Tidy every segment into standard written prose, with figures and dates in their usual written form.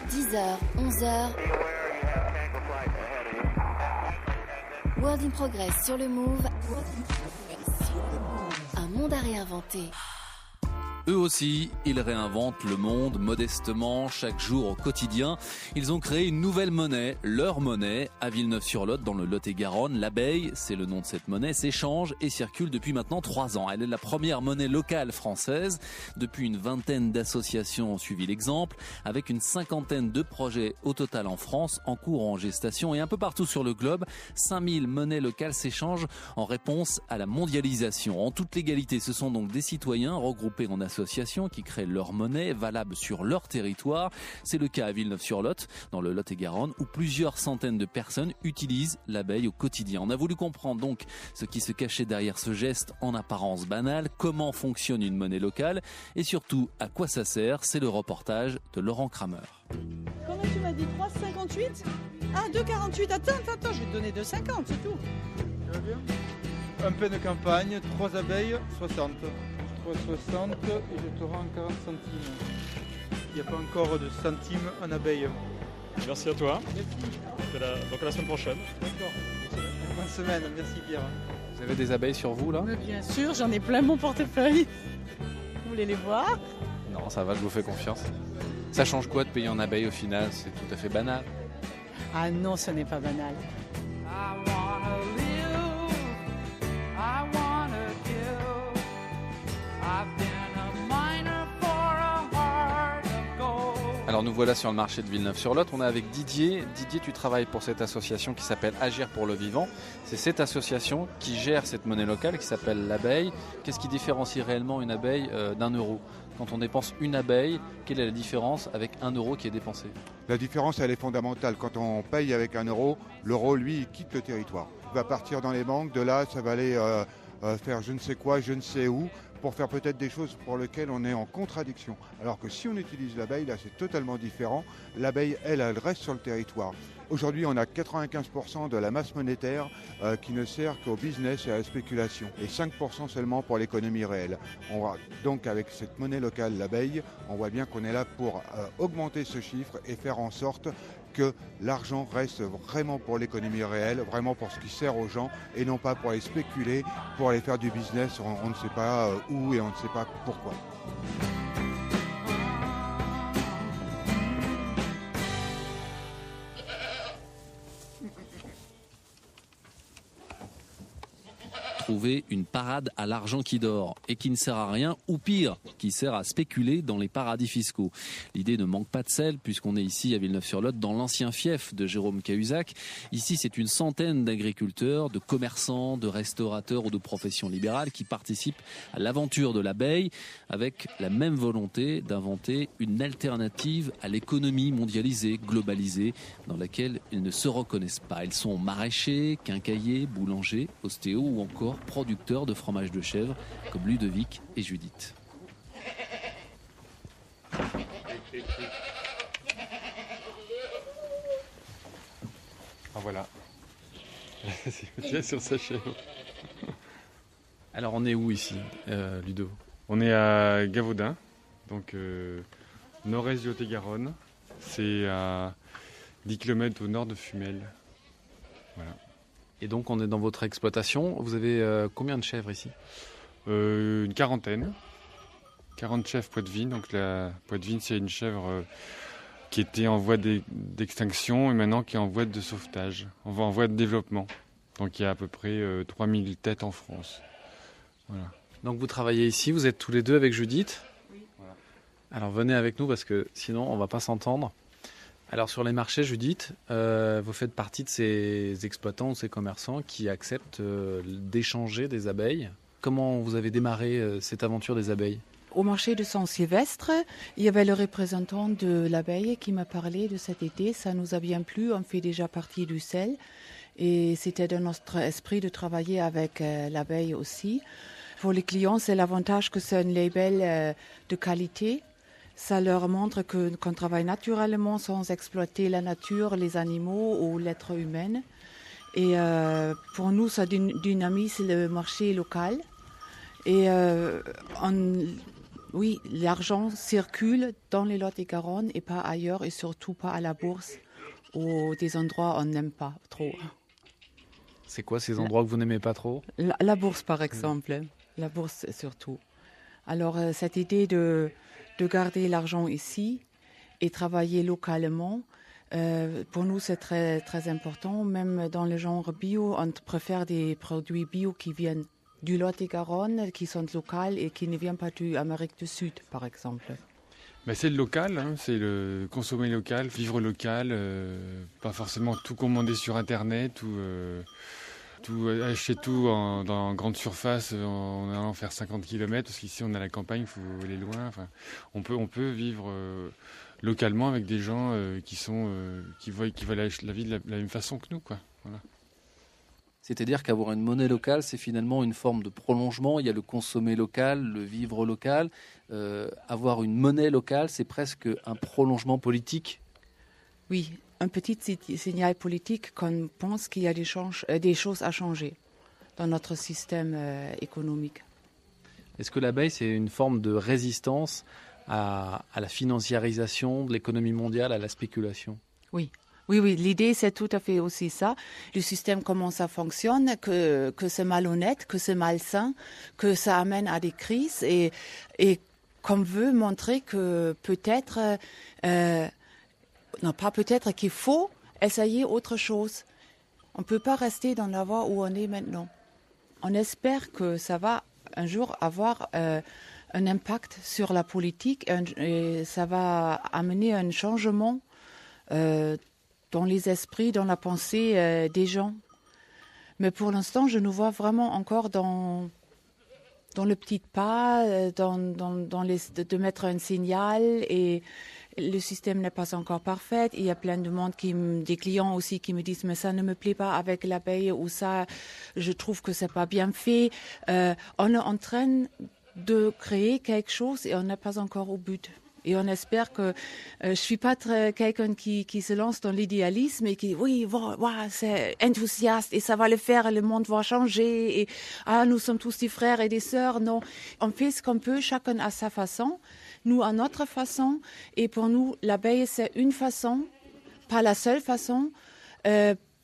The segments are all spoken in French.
10h, 11h. World in Progress sur le Move. Un monde à réinventer. Eux aussi, ils réinventent le monde modestement, chaque jour au quotidien. Ils ont créé une nouvelle monnaie, leur monnaie, à Villeneuve-sur-Lot, dans le Lot-et-Garonne. L'abeille, c'est le nom de cette monnaie, s'échange et circule depuis maintenant 3 ans. Elle est la première monnaie locale française. Depuis une vingtaine d'associations ont suivi l'exemple, avec une cinquantaine de projets au total en France, en cours ou en gestation. Et un peu partout sur le globe, 5000 monnaies locales s'échangent en réponse à la mondialisation. En toute légalité, ce sont donc des citoyens regroupés en associations qui créent leur monnaie valable sur leur territoire. C'est le cas à Villeneuve-sur-Lot, dans le Lot-et-Garonne, où plusieurs centaines de personnes utilisent l'abeille au quotidien. On a voulu comprendre donc ce qui se cachait derrière ce geste en apparence banal, comment fonctionne une monnaie locale et surtout à quoi ça sert. C'est le reportage de Laurent Kramer. Combien tu m'as dit 3,58 ? Ah, 2,48. Attends, je vais te donner 2,50, c'est tout. Tu vas bien ? Un pain de campagne, 3 abeilles, 60. 3,60 et je te rends 40 centimes. Il n'y a pas encore de centimes en abeille. Merci à toi. Merci. Donc à la semaine prochaine. D'accord. Bonne semaine, merci Pierre. Vous avez des abeilles sur vous là ? Mais bien sûr, j'en ai plein mon portefeuille. Vous voulez les voir ? Non, ça va, je vous fais confiance. Ça change quoi de payer en abeilles au final ? C'est tout à fait banal. Ah non, ce n'est pas banal. Alors nous voilà sur le marché de Villeneuve-sur-Lot, on est avec Didier. Didier, tu travailles pour cette association qui s'appelle Agir pour le vivant. C'est cette association qui gère cette monnaie locale qui s'appelle l'abeille. Qu'est-ce qui différencie réellement une abeille d'un euro ? Quand on dépense une abeille, quelle est la différence avec 1 euro qui est dépensé ? La différence, elle est fondamentale. Quand on paye avec 1 euro, l'euro, lui, il quitte le territoire. Il va partir dans les banques, de là, ça va aller faire je ne sais quoi, je ne sais où, pour faire peut-être des choses pour lesquelles on est en contradiction. Alors que si on utilise l'abeille, là c'est totalement différent. L'abeille, elle reste sur le territoire. Aujourd'hui, on a 95% de la masse monétaire qui ne sert qu'au business et à la spéculation. Et 5% seulement pour l'économie réelle. Donc avec cette monnaie locale, l'abeille, on voit bien qu'on est là pour augmenter ce chiffre et faire en sorte que l'argent reste vraiment pour l'économie réelle, vraiment pour ce qui sert aux gens et non pas pour aller spéculer, pour aller faire du business, on ne sait pas où et on ne sait pas pourquoi. Trouver une parade à l'argent qui dort et qui ne sert à rien, ou pire, qui sert à spéculer dans les paradis fiscaux. L'idée ne manque pas de sel puisqu'on est ici à Villeneuve-sur-Lot dans l'ancien fief de Jérôme Cahuzac. Ici, c'est une centaine d'agriculteurs, de commerçants, de restaurateurs ou de professions libérales qui participent à l'aventure de l'abeille avec la même volonté d'inventer une alternative à l'économie mondialisée, globalisée, dans laquelle ils ne se reconnaissent pas. Ils sont maraîchers, quincailliers, boulangers, ostéos ou encore producteurs de fromage de chèvre comme Ludovic et Judith. Ah voilà. C'est sur sa chèvre. Alors on est où ici, Ludo ? On est à Gavaudin, donc nord-est du Lot-et-Garonne. C'est à 10 km au nord de Fumel. Voilà. Et donc on est dans votre exploitation. Vous avez combien de chèvres ici ? Une quarantaine. 40 chèvres poitevines. Donc la poitevine, c'est une chèvre qui était en voie d'extinction et maintenant qui est en voie de sauvetage, en voie de développement. Donc il y a à peu près 3000 têtes en France. Voilà. Donc vous travaillez ici, vous êtes tous les deux avec Judith ? Oui. Voilà. Alors venez avec nous parce que sinon on ne va pas s'entendre. Alors sur les marchés, Judith, vous faites partie de ces exploitants ou ces commerçants qui acceptent d'échanger des abeilles. Comment vous avez démarré cette aventure des abeilles ? Au marché de Saint-Sylvestre, il y avait le représentant de l'abeille qui m'a parlé de cet été. Ça nous a bien plu, on fait déjà partie du sel. Et c'était dans notre esprit de travailler avec l'abeille aussi. Pour les clients, c'est l'avantage que c'est un label de qualité. Ça leur montre qu'on travaille naturellement sans exploiter la nature, les animaux ou l'être humain. Et pour nous, ça dynamise le marché local. Et Oui, l'argent circule dans les Lot-et-Garonne et pas ailleurs, et surtout pas à la bourse ou des endroits on n'aime pas trop. C'est quoi ces endroits que vous n'aimez pas trop? La bourse, par exemple. La bourse, surtout. Alors, cette idée de garder l'argent ici et travailler localement, pour nous, c'est très, très important. Même dans le genre bio, on préfère des produits bio qui viennent du Lot-et-Garonne, qui sont locaux et qui ne viennent pas de l'Amérique du Sud, par exemple. Ben, c'est le local, hein, c'est le consommer local, vivre local, pas forcément tout commander sur Internet ou acheter tout dans grande surface en allant faire 50 km, parce qu'ici on a la campagne, il faut aller loin. Enfin, on peut vivre localement avec des gens qui voient la vie de la même façon que nous, quoi. Voilà. C'est-à-dire qu'avoir une monnaie locale, c'est finalement une forme de prolongement. Il y a le consommer local, le vivre local. Avoir une monnaie locale, c'est presque un prolongement politique. Oui, un petit signal politique qu'on pense qu'il y a des choses à changer dans notre système économique. Est-ce que l'abeille, c'est une forme de résistance à la financiarisation de l'économie mondiale, à la spéculation? Oui. Oui, l'idée c'est tout à fait aussi ça. Le système, comment ça fonctionne, que c'est malhonnête, que c'est malsain, que ça amène à des crises et qu'on veut montrer que peut-être, qu'il faut essayer autre chose. On ne peut pas rester dans la voie où on est maintenant. On espère que ça va un jour avoir un impact sur la politique et ça va amener un changement dans les esprits, dans la pensée des gens. Mais pour l'instant, je nous vois vraiment encore dans le petit pas, de mettre un signal, et le système n'est pas encore parfait. Il y a plein de monde, des clients aussi qui me disent « mais ça ne me plaît pas avec l'abeille » ou « ça, je trouve que c'est pas bien fait ». On est en train de créer quelque chose et on n'est pas encore au but. Et on espère que je suis pas quelqu'un qui se lance dans l'idéalisme et qui, c'est enthousiaste et ça va le faire, le monde va changer et nous sommes tous des frères et des sœurs. Non, on fait ce qu'on peut, chacun à sa façon, nous à notre façon. Et pour nous, l'abeille, c'est une façon, pas la seule façon,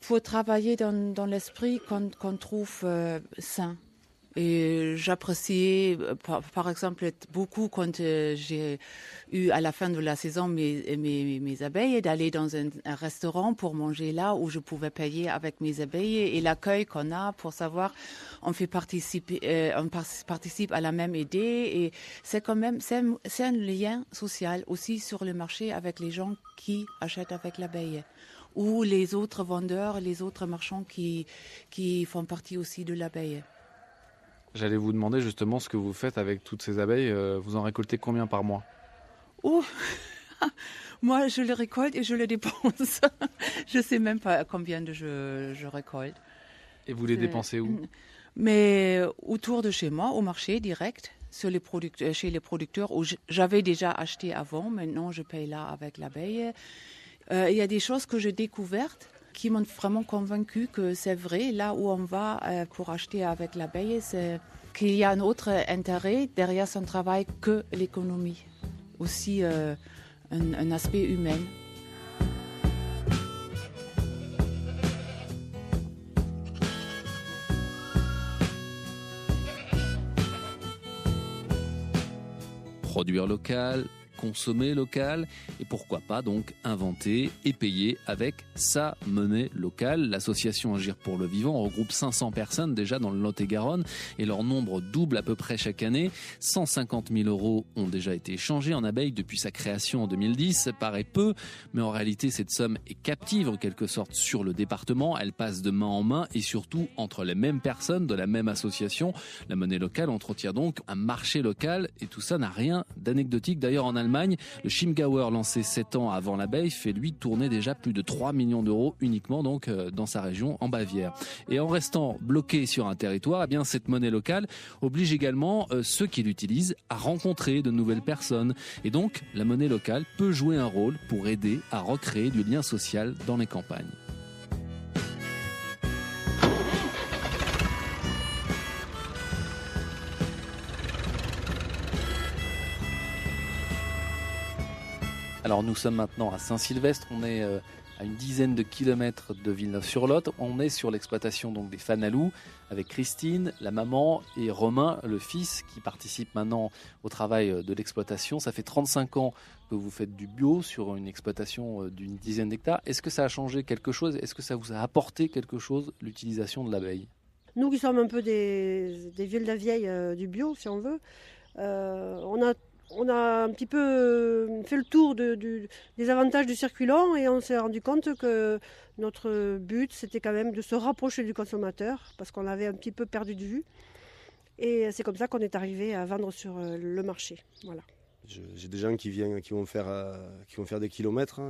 pour travailler dans l'esprit qu'on trouve sain. Et j'appréciais, par exemple, beaucoup quand j'ai eu à la fin de la saison mes abeilles, d'aller dans un restaurant pour manger là où je pouvais payer avec mes abeilles, et l'accueil qu'on a pour savoir on participe à la même idée, et c'est quand même c'est un lien social aussi sur le marché avec les gens qui achètent avec l'abeille, ou les autres vendeurs, les autres marchands qui font partie aussi de l'abeille. J'allais vous demander justement ce que vous faites avec toutes ces abeilles. Vous en récoltez combien par mois? Moi, je les récolte et je les dépense. Je ne sais même pas combien je récolte. Et vous les dépensez où? Mais autour de chez moi, au marché direct, chez les producteurs où j'avais déjà acheté avant. Maintenant, je paye là avec l'abeille. Il y a des choses que j'ai découvertes qui m'ont vraiment convaincu que c'est vrai. Là où on va pour acheter avec l'abeille, c'est qu'il y a un autre intérêt derrière son travail que l'économie. Aussi un aspect humain. Produire local, consommer local, et pourquoi pas donc inventer et payer avec sa monnaie locale. L'association Agir pour le Vivant regroupe 500 personnes déjà dans le Lot-et-Garonne, et leur nombre double à peu près chaque année. 150 000 € ont déjà été échangés en abeilles depuis sa création en 2010. Ça paraît peu, mais en réalité cette somme est captive en quelque sorte sur le département. Elle passe de main en main et surtout entre les mêmes personnes de la même association. La monnaie locale entretient donc un marché local, et tout ça n'a rien d'anecdotique. D'ailleurs, en Allemagne, le Chiemgauer, lancé 7 ans avant l'abeille, fait lui tourner déjà plus de 3 millions d'euros uniquement donc dans sa région en Bavière. Et en restant bloqué sur un territoire, eh bien cette monnaie locale oblige également ceux qui l'utilisent à rencontrer de nouvelles personnes. Et donc la monnaie locale peut jouer un rôle pour aider à recréer du lien social dans les campagnes. Alors nous sommes maintenant à Saint-Sylvestre, on est à une dizaine de kilomètres de Villeneuve-sur-Lot. On est sur l'exploitation donc des Fanalous avec Christine, la maman, et Romain, le fils, qui participe maintenant au travail de l'exploitation. Ça fait 35 ans que vous faites du bio sur une exploitation d'une dizaine d'hectares. Est-ce que ça a changé quelque chose? Est-ce que ça vous a apporté quelque chose, l'utilisation de l'abeille? Nous qui sommes un peu des vieux de la vieille du bio, si on veut, on a un petit peu fait le tour des avantages du circuit long et on s'est rendu compte que notre but, c'était quand même de se rapprocher du consommateur parce qu'on l'avait un petit peu perdu de vue. Et c'est comme ça qu'on est arrivé à vendre sur le marché. Voilà. J'ai des gens qui vont faire des kilomètres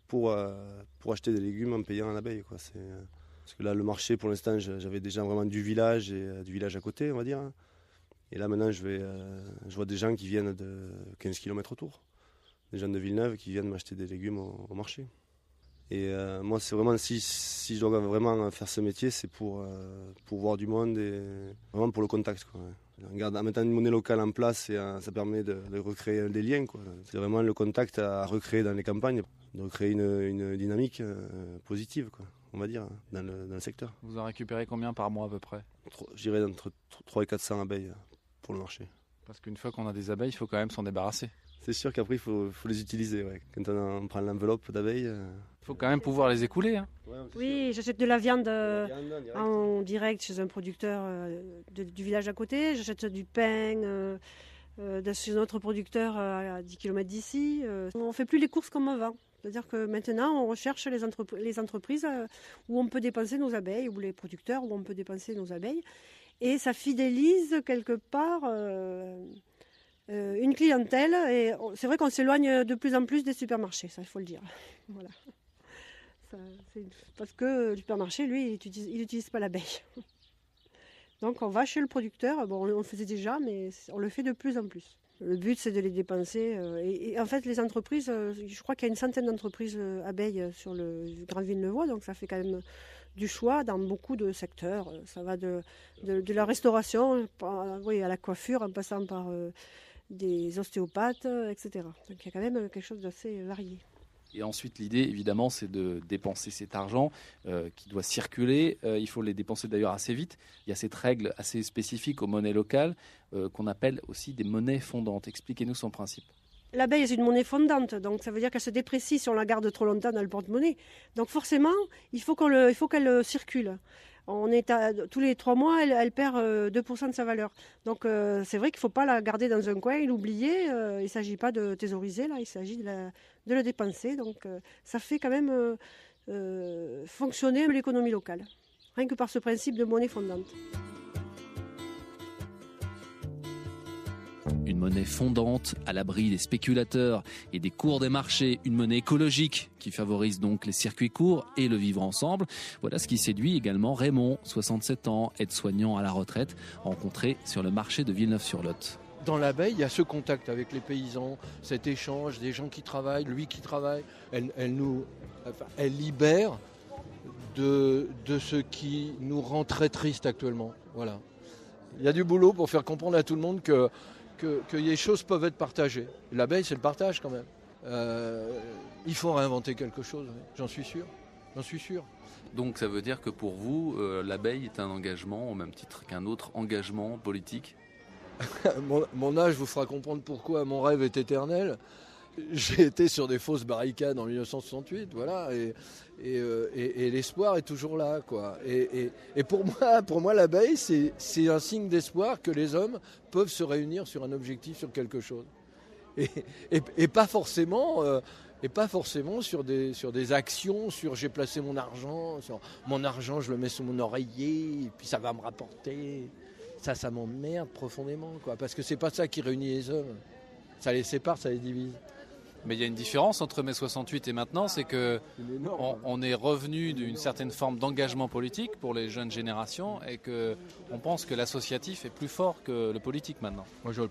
pour acheter des légumes en payant en abeille, quoi. Parce que là, le marché, pour l'instant, j'avais déjà vraiment du village et du village à côté, on va dire. Et là, maintenant, je vois des gens qui viennent de 15 km autour. Des gens de Villeneuve qui viennent m'acheter des légumes au marché. Et moi, c'est vraiment, si je dois vraiment faire ce métier, c'est pour voir du monde et vraiment pour le contact, quoi. En mettant une monnaie locale en place, ça permet de recréer des liens, quoi. C'est vraiment le contact à recréer dans les campagnes, de recréer une dynamique positive, quoi, on va dire, dans le secteur. Vous en récupérez combien par mois à peu près? Je dirais entre 300 et 400 abeilles pour le marché. Parce qu'une fois qu'on a des abeilles, il faut quand même s'en débarrasser. C'est sûr qu'après, il faut les utiliser. Ouais. Quand on prend l'enveloppe d'abeilles... Il faut quand même pouvoir les écouler. Hein. Oui, j'achète de la viande en direct chez un producteur du village à côté. J'achète du pain chez un autre producteur à 10 km d'ici. On ne fait plus les courses comme avant. C'est-à-dire que maintenant, on recherche les entreprises où on peut dépenser nos abeilles, ou les producteurs où on peut dépenser nos abeilles. Et ça fidélise quelque part une clientèle. Et c'est vrai qu'on s'éloigne de plus en plus des supermarchés, ça il faut le dire. Voilà. Parce que le supermarché, lui, il n'utilise pas l'abeille. Donc on va chez le producteur. Bon, on le faisait déjà, mais on le fait de plus en plus. Le but, c'est de les dépenser. Et en fait, les entreprises, je crois qu'il y a une centaine d'entreprises abeilles sur le Grand Villeneuvois, donc ça fait quand même du choix dans beaucoup de secteurs. Ça va de la restauration à la coiffure, en passant par des ostéopathes, etc. Donc il y a quand même quelque chose d'assez varié. Et ensuite, l'idée, évidemment, c'est de dépenser cet argent qui doit circuler. Il faut les dépenser d'ailleurs assez vite. Il y a cette règle assez spécifique aux monnaies locales qu'on appelle aussi des monnaies fondantes. Expliquez-nous son principe. L'abeille, c'est une monnaie fondante, donc ça veut dire qu'elle se déprécie si on la garde trop longtemps dans le porte-monnaie. Donc forcément, il faut qu'elle circule. Tous les 3 mois, elle perd 2% de sa valeur. Donc c'est vrai qu'il ne faut pas la garder dans un coin et l'oublier. Il ne s'agit pas de thésauriser, là, il s'agit de la dépenser. Donc ça fait quand même fonctionner l'économie locale, rien que par ce principe de monnaie fondante. Une monnaie fondante à l'abri des spéculateurs et des cours des marchés, une monnaie écologique qui favorise donc les circuits courts et le vivre ensemble. Voilà ce qui séduit également Raymond, 67 ans, aide-soignant à la retraite, rencontré sur le marché de Villeneuve-sur-Lot. Dans l'abeille, il y a ce contact avec les paysans, cet échange, des gens qui travaillent, lui qui travaille. Elle libère de ce qui nous rend très tristes actuellement. Voilà. Il y a du boulot pour faire comprendre à tout le monde que les choses peuvent être partagées. L'abeille, c'est le partage quand même. Il faut réinventer quelque chose, j'en suis sûr. Donc ça veut dire que pour vous, l'abeille est un engagement au même titre qu'un autre engagement politique? Mon âge vous fera comprendre pourquoi mon rêve est éternel. J'ai été sur des fausses barricades en 1968, voilà, et l'espoir est toujours là, quoi. Et pour moi, l'abeille, c'est un signe d'espoir que les hommes peuvent se réunir sur un objectif, sur quelque chose, et pas forcément sur des actions, sur j'ai placé mon argent, je le mets sous mon oreiller, et puis ça va me rapporter. Ça m'emmerde profondément, quoi, parce que c'est pas ça qui réunit les hommes. Ça les sépare, ça les divise. Mais il y a une différence entre mai 68 et maintenant, c'est que on est revenu d'une certaine forme d'engagement politique pour les jeunes générations et qu'on pense que l'associatif est plus fort que le politique maintenant. Moi je le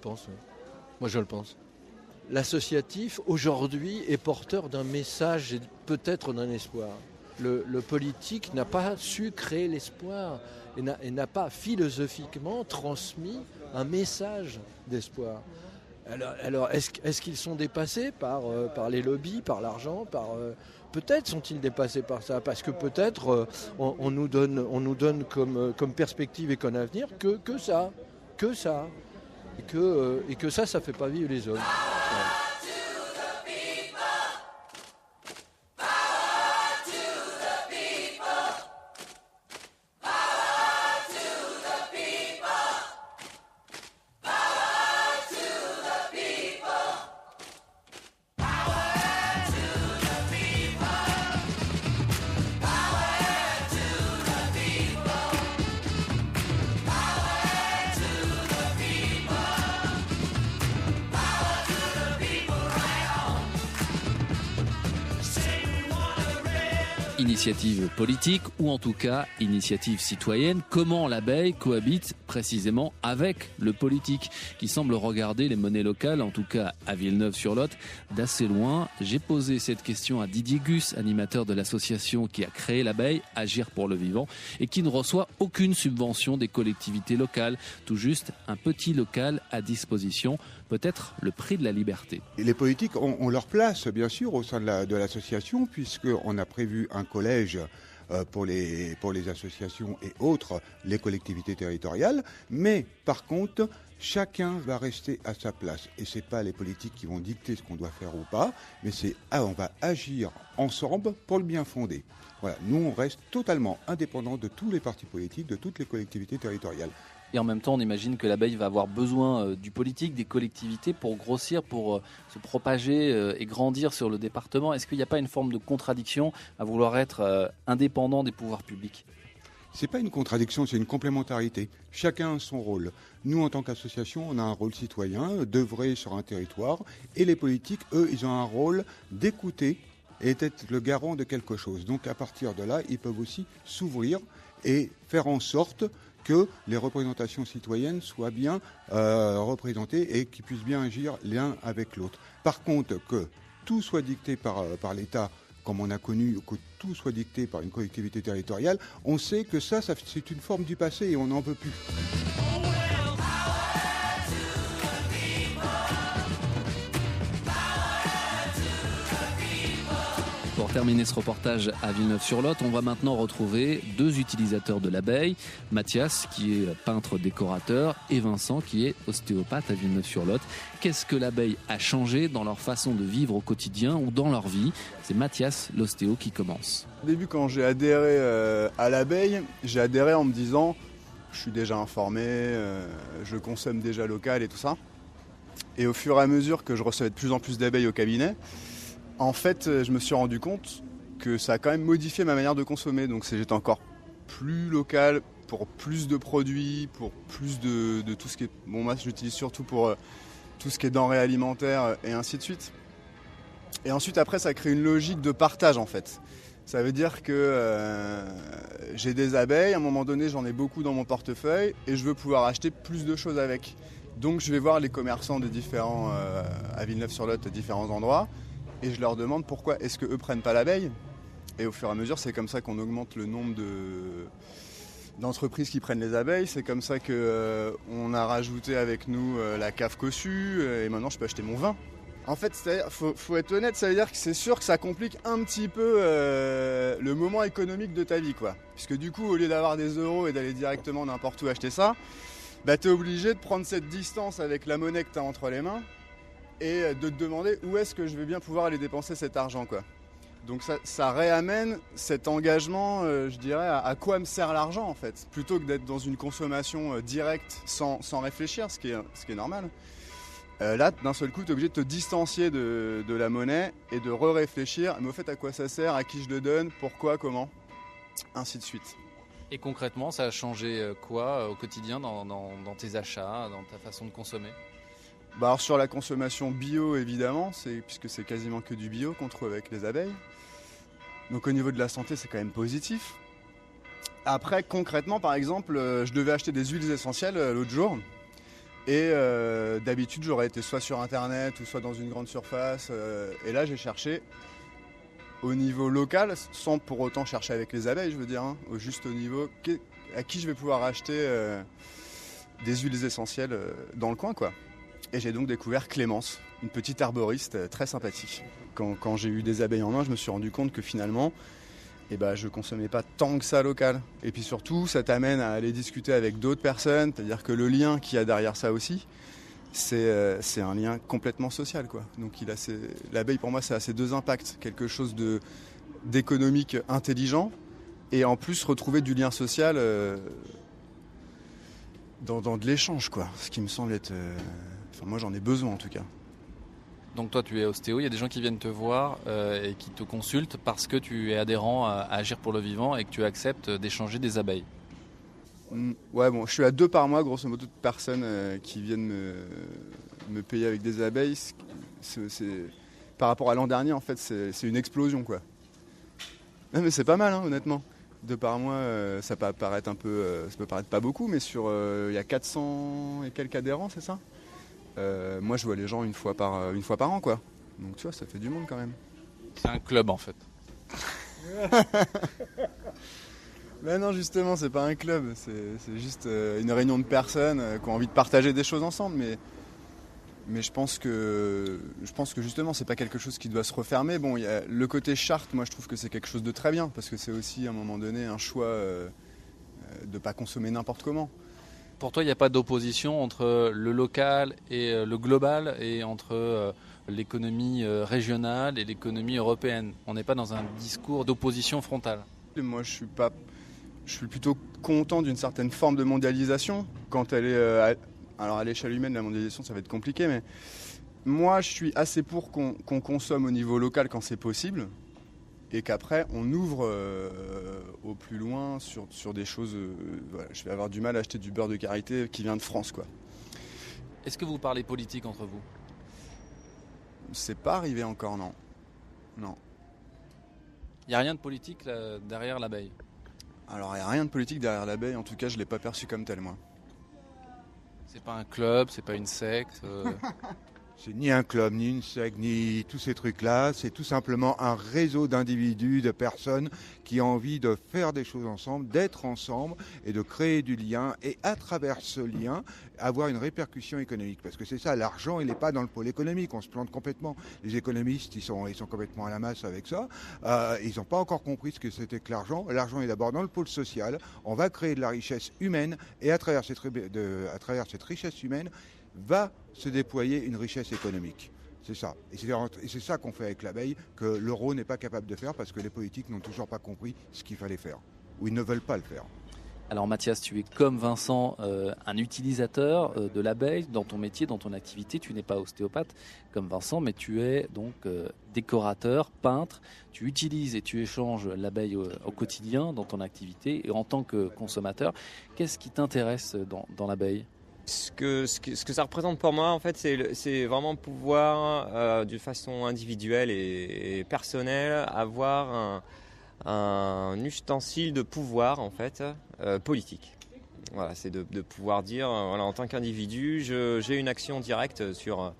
pense. L'associatif aujourd'hui est porteur d'un message et peut-être d'un espoir. Le politique n'a pas su créer l'espoir et n'a pas philosophiquement transmis un message d'espoir. Alors est-ce qu'ils sont dépassés par les lobbies, par l'argent, peut-être sont-ils dépassés par ça, parce que peut-être on nous donne comme perspective et comme avenir que ça, et que ça fait pas vivre les hommes. Ouais. Initiative politique ou en tout cas initiative citoyenne, comment l'abeille cohabite précisément avec le politique qui semble regarder les monnaies locales, en tout cas à Villeneuve-sur-Lot, d'assez loin. J'ai posé cette question à Didier Gus, animateur de l'association qui a créé l'abeille, Agir pour le vivant, et qui ne reçoit aucune subvention des collectivités locales, tout juste un petit local à disposition, peut-être le prix de la liberté. Et les politiques ont leur place, bien sûr, au sein de l'association, puisqu'on a prévu un collège pour les associations et autres, les collectivités territoriales. Mais par contre, chacun va rester à sa place. Et ce n'est pas les politiques qui vont dicter ce qu'on doit faire ou pas, mais on va agir ensemble pour le bien fondé. Voilà, nous, on reste totalement indépendants de tous les partis politiques, de toutes les collectivités territoriales. Et en même temps, on imagine que l'abeille va avoir besoin du politique, des collectivités pour grossir, pour se propager et grandir sur le département. Est-ce qu'il n'y a pas une forme de contradiction à vouloir être indépendant des pouvoirs publics ? C'est pas une contradiction, c'est une complémentarité. Chacun a son rôle. Nous, en tant qu'association, on a un rôle citoyen, d'œuvrer sur un territoire. Et les politiques, eux, ils ont un rôle d'écouter et d'être le garant de quelque chose. Donc à partir de là, ils peuvent aussi s'ouvrir et faire en sorte que les représentations citoyennes soient bien représentées et qu'ils puissent bien agir l'un avec l'autre. Par contre, que tout soit dicté par l'État, comme on a connu, que tout soit dicté par une collectivité territoriale, on sait que ça c'est une forme du passé et on n'en veut plus. Pour terminer ce reportage à Villeneuve-sur-Lot, on va maintenant retrouver deux utilisateurs de l'abeille, Mathias qui est peintre décorateur et Vincent qui est ostéopathe à Villeneuve-sur-Lot. Qu'est-ce que l'abeille a changé dans leur façon de vivre au quotidien ou dans leur vie ? C'est Mathias, l'ostéo, qui commence. Au début, quand j'ai adhéré à l'abeille, j'ai adhéré en me disant je suis déjà informé, je consomme déjà local et tout ça. Et au fur et à mesure que je recevais de plus en plus d'abeilles au cabinet, en fait, je me suis rendu compte que ça a quand même modifié ma manière de consommer. Donc j'étais encore plus local pour plus de produits, pour plus de tout ce qui est... Bon, moi, j'utilise surtout pour tout ce qui est denrées alimentaires et ainsi de suite. Et ensuite, après, ça crée une logique de partage, en fait. Ça veut dire que j'ai des abeilles, à un moment donné, j'en ai beaucoup dans mon portefeuille et je veux pouvoir acheter plus de choses avec. Donc, je vais voir les commerçants des différents, à Villeneuve-sur-Lot, à différents endroits. Et je leur demande pourquoi est-ce qu'eux prennent pas l'abeille. Et au fur et à mesure, c'est comme ça qu'on augmente le nombre d'entreprises qui prennent les abeilles. C'est comme ça qu'on a rajouté avec nous la cave cossue. Et maintenant, je peux acheter mon vin. En fait, faut être honnête, ça veut dire que c'est sûr que ça complique un petit peu le moment économique de ta vie, quoi. Puisque du coup, au lieu d'avoir des euros et d'aller directement n'importe où acheter ça, bah, tu es obligé de prendre cette distance avec la monnaie que tu as entre les mains et de te demander où est-ce que je vais bien pouvoir aller dépenser cet argent, quoi. Donc ça réamène cet engagement, je dirais, à quoi me sert l'argent, en fait, plutôt que d'être dans une consommation directe sans réfléchir, ce qui est normal. Là, d'un seul coup, tu es obligé de te distancier de la monnaie et de réfléchir, mais au fait, à quoi ça sert, à qui je le donne, pourquoi, comment, ainsi de suite. Et concrètement, ça a changé quoi au quotidien dans tes achats, dans ta façon de consommer ? Bah alors sur la consommation bio, évidemment, puisque c'est quasiment que du bio qu'on trouve avec les abeilles. Donc au niveau de la santé, c'est quand même positif. Après, concrètement, par exemple, je devais acheter des huiles essentielles l'autre jour. Et d'habitude, j'aurais été soit sur Internet ou soit dans une grande surface. Et là, j'ai cherché au niveau local, sans pour autant chercher avec les abeilles, je veux dire, hein, juste au niveau à qui je vais pouvoir acheter des huiles essentielles dans le coin, quoi. Et j'ai donc découvert Clémence, une petite arboriste très sympathique. Quand j'ai eu des abeilles en main, je me suis rendu compte que finalement, je consommais pas tant que ça local. Et puis surtout, ça t'amène à aller discuter avec d'autres personnes, c'est-à-dire que le lien qu'il y a derrière ça aussi, c'est un lien complètement social, quoi. Donc l'abeille pour moi, ça a ces deux impacts, quelque chose d'économique intelligent et en plus retrouver du lien social dans de l'échange, quoi. Ce qui me semble être... moi j'en ai besoin en tout cas. Donc toi tu es ostéo, il y a des gens qui viennent te voir et qui te consultent parce que tu es adhérent à Agir pour le vivant et que tu acceptes d'échanger des abeilles. Ouais, bon, je suis à 2 par mois grosso modo de personnes qui viennent me payer avec des abeilles. Par rapport à l'an dernier en fait c'est une explosion, quoi. Non, mais c'est pas mal, hein, honnêtement. 2 par mois, ça peut paraître ça peut paraître pas beaucoup, mais il y a 400 et quelques adhérents, c'est ça ? Moi, je vois les gens une fois par an, quoi. Donc, tu vois, ça fait du monde quand même. C'est un club, en fait. Mais non, justement, c'est pas un club. C'est juste une réunion de personnes qui ont envie de partager des choses ensemble. Mais je pense que justement, c'est pas quelque chose qui doit se refermer. Bon, il y a le côté charte, moi, je trouve que c'est quelque chose de très bien parce que c'est aussi, à un moment donné, un choix de pas consommer n'importe comment. Pour toi, il n'y a pas d'opposition entre le local et le global et entre l'économie régionale et l'économie européenne. On n'est pas dans un discours d'opposition frontale. Moi, je suis plutôt content d'une certaine forme de mondialisation. Quand elle est... alors à l'échelle humaine, la mondialisation, ça va être compliqué, mais moi, je suis assez pour qu'on consomme au niveau local quand c'est possible. Et qu'après, on ouvre au plus loin sur des choses... voilà, je vais avoir du mal à acheter du beurre de karité qui vient de France, quoi. Est-ce que vous parlez politique entre vous ? C'est pas arrivé encore, non. Non. Il n'y a rien de politique là, derrière l'abeille ? Alors, il n'y a rien de politique derrière l'abeille. En tout cas, je ne l'ai pas perçu comme tel, moi. C'est pas un club, c'est pas une secte C'est ni un club, ni une secte, ni tous ces trucs-là. C'est tout simplement un réseau d'individus, de personnes qui ont envie de faire des choses ensemble, d'être ensemble et de créer du lien. Et à travers ce lien, avoir une répercussion économique. Parce que c'est ça, l'argent, il n'est pas dans le pôle économique. On se plante complètement. Les économistes, ils sont complètement à la masse avec ça. Ils n'ont pas encore compris ce que c'était que l'argent. L'argent est d'abord dans le pôle social. On va créer de la richesse humaine. Et à travers cette richesse humaine, va se déployer une richesse économique. C'est ça. Et c'est ça qu'on fait avec l'abeille, que l'euro n'est pas capable de faire parce que les politiques n'ont toujours pas compris ce qu'il fallait faire. Ou ils ne veulent pas le faire. Alors Mathias, tu es comme Vincent un utilisateur de l'abeille dans ton métier, dans ton activité. Tu n'es pas ostéopathe comme Vincent, mais tu es donc décorateur, peintre. Tu utilises et tu échanges l'abeille au quotidien dans ton activité. Et en tant que consommateur, qu'est-ce qui t'intéresse dans l'abeille ? Ce que ça représente pour moi, en fait, c'est vraiment pouvoir, de façon individuelle et personnelle, avoir un ustensile de pouvoir, en fait, politique. Voilà, c'est de pouvoir dire, voilà, en tant qu'individu, j'ai une action directe sur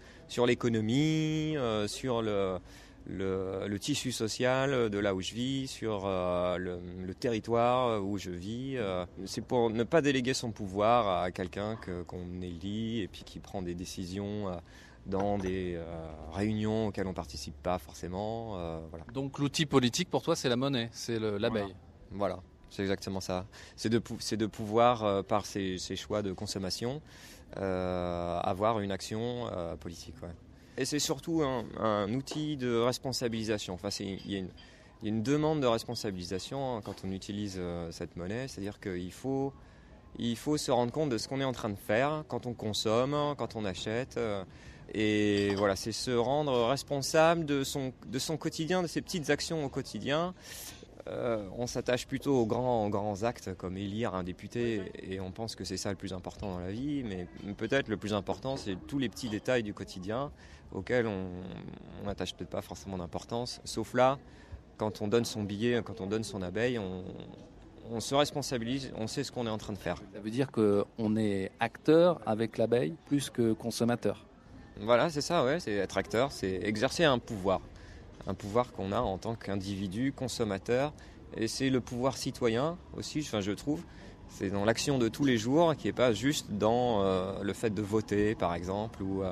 l'économie, sur le tissu social de là où je vis, sur le territoire où je vis. C'est pour ne pas déléguer son pouvoir à quelqu'un qu'on élit et puis qui prend des décisions dans des réunions auxquelles on ne participe pas forcément. Voilà. Donc l'outil politique pour toi c'est la monnaie, c'est l'abeille. Voilà, c'est exactement ça. C'est de pouvoir, par ses choix de consommation, avoir une action politique. Ouais. Et c'est surtout un outil de responsabilisation. Enfin, il y a une demande de responsabilisation quand on utilise cette monnaie. C'est-à-dire qu'il faut se rendre compte de ce qu'on est en train de faire quand on consomme, quand on achète. Et voilà, c'est se rendre responsable de son quotidien, de ses petites actions au quotidien. On s'attache plutôt aux grands actes comme élire un député et on pense que c'est ça le plus important dans la vie, mais peut-être le plus important c'est tous les petits détails du quotidien auxquels on n'attache peut-être pas forcément d'importance, sauf là, quand on donne son billet, quand on donne son abeille, on se responsabilise, on sait ce qu'on est en train de faire. Ça veut dire qu'on est acteur avec l'abeille plus que consommateur. Voilà, c'est ça, ouais, c'est être acteur, c'est exercer un pouvoir qu'on a en tant qu'individu, consommateur, et c'est le pouvoir citoyen aussi, enfin, je trouve, C'est dans l'action de tous les jours qui n'est pas juste dans le fait de voter, par exemple, ou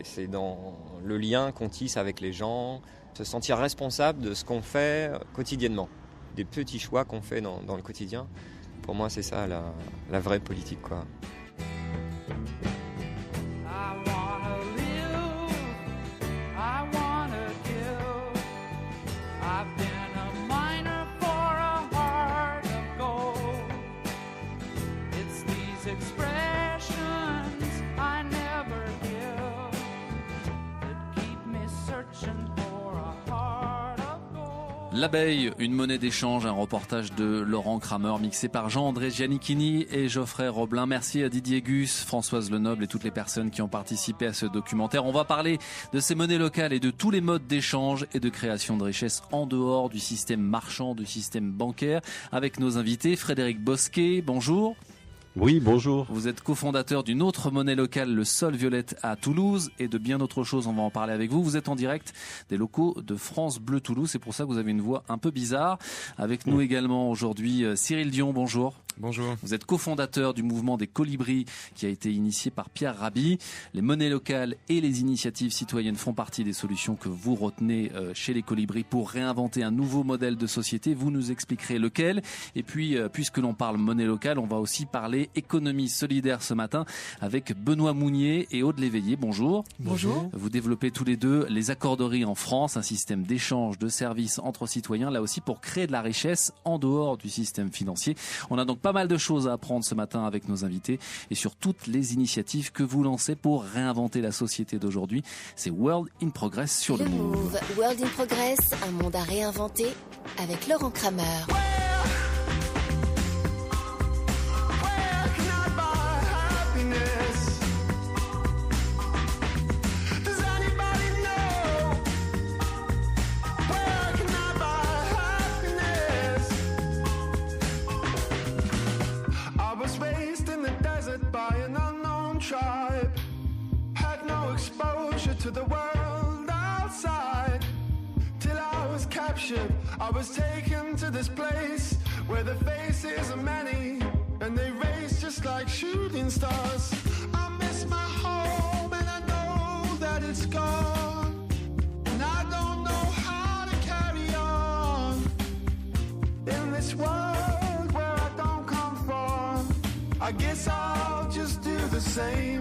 c'est dans le lien qu'on tisse avec les gens, se sentir responsable de ce qu'on fait quotidiennement, des petits choix qu'on fait dans le quotidien. Pour moi, c'est ça la vraie politique, quoi. L'abeille, une monnaie d'échange, un reportage de Laurent Kramer, mixé par Jean-André Giannichini et Geoffrey Roblin. Merci à Didier Gus, Françoise Lenoble et toutes les personnes qui ont participé à ce documentaire. On va parler de ces monnaies locales et de tous les modes d'échange et de création de richesse en dehors du système marchand, du système bancaire, avec nos invités. Frédéric Bosquet, bonjour. Oui, bonjour. Vous êtes cofondateur d'une autre monnaie locale, le Sol Violette à Toulouse, et de bien d'autres choses, on va en parler avec vous. Vous êtes en direct des locaux de France Bleu Toulouse, c'est pour ça que vous avez une voix un peu bizarre. Avec nous également aujourd'hui Cyril Dion, bonjour. Bonjour. Vous êtes cofondateur du mouvement des Colibris qui a été initié par Pierre Rabhi. Les monnaies locales et les initiatives citoyennes font partie des solutions que vous retenez chez les Colibris pour réinventer un nouveau modèle de société. Vous nous expliquerez lequel. Et puis, puisque l'on parle monnaie locale, on va aussi parler économie solidaire ce matin avec Benoît Mounier et Aude Léveillé. Bonjour. Bonjour. Vous développez tous les deux les accorderies en France, un système d'échange de services entre citoyens, là aussi pour créer de la richesse en dehors du système financier. On a donc pas mal de choses à apprendre ce matin avec nos invités et sur toutes les initiatives que vous lancez pour réinventer la société d'aujourd'hui. C'est World in Progress sur le Move. World in Progress, un monde à réinventer avec Laurent Kramer. Tribe had no exposure to the world outside till I was captured. I was taken to this place where the faces are many and they race just like shooting stars. I miss my home and I know that it's gone, and I don't know how to carry on in this world where I don't come from. I guess I'll just do the same.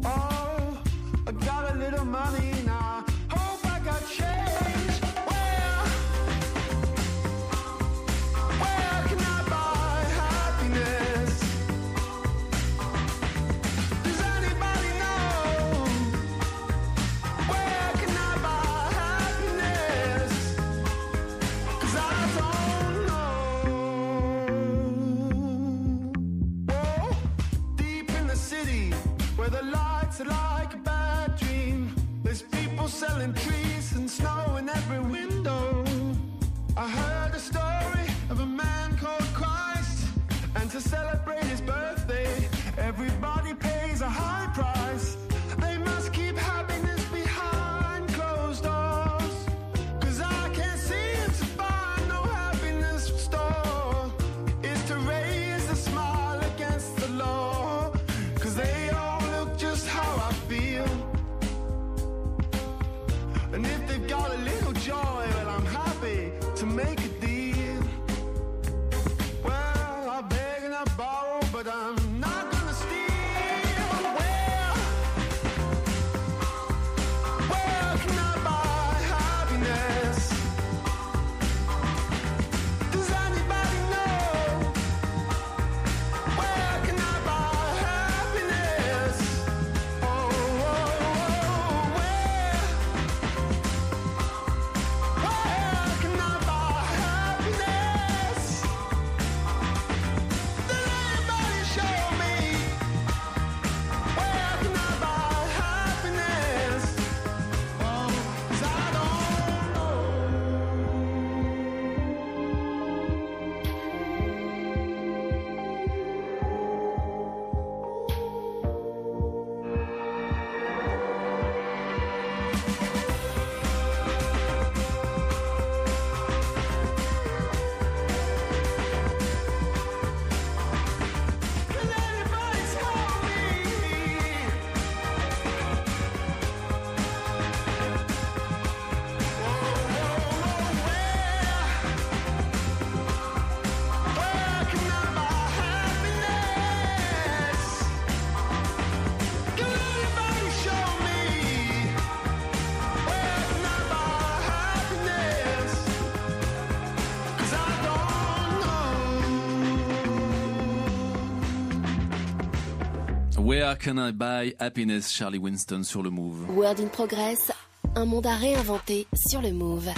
Oh, I got a little money now. Hope I got change. Where can I buy happiness? Does anybody know? Where can I buy happiness? 'Cause I don't know. Deep in the city, where the lights are like a bad dream, there's people selling trees and snow in every window. I heard a story of a man called Christ, and to celebrate his birthday, everybody pays a high price. They must keep happiness behind closed doors, 'cause I can't seem to find no happiness store. Is to raise a smile against the law, 'cause they all look just how I feel. And if they've got a little joy, well, I'm happy to make a deal. Well, I beg and I borrow, but I'm not gonna steal. Where Can I Buy Happiness, Charlie Winston sur le Move. World in Progress, un monde à réinventer sur le Move.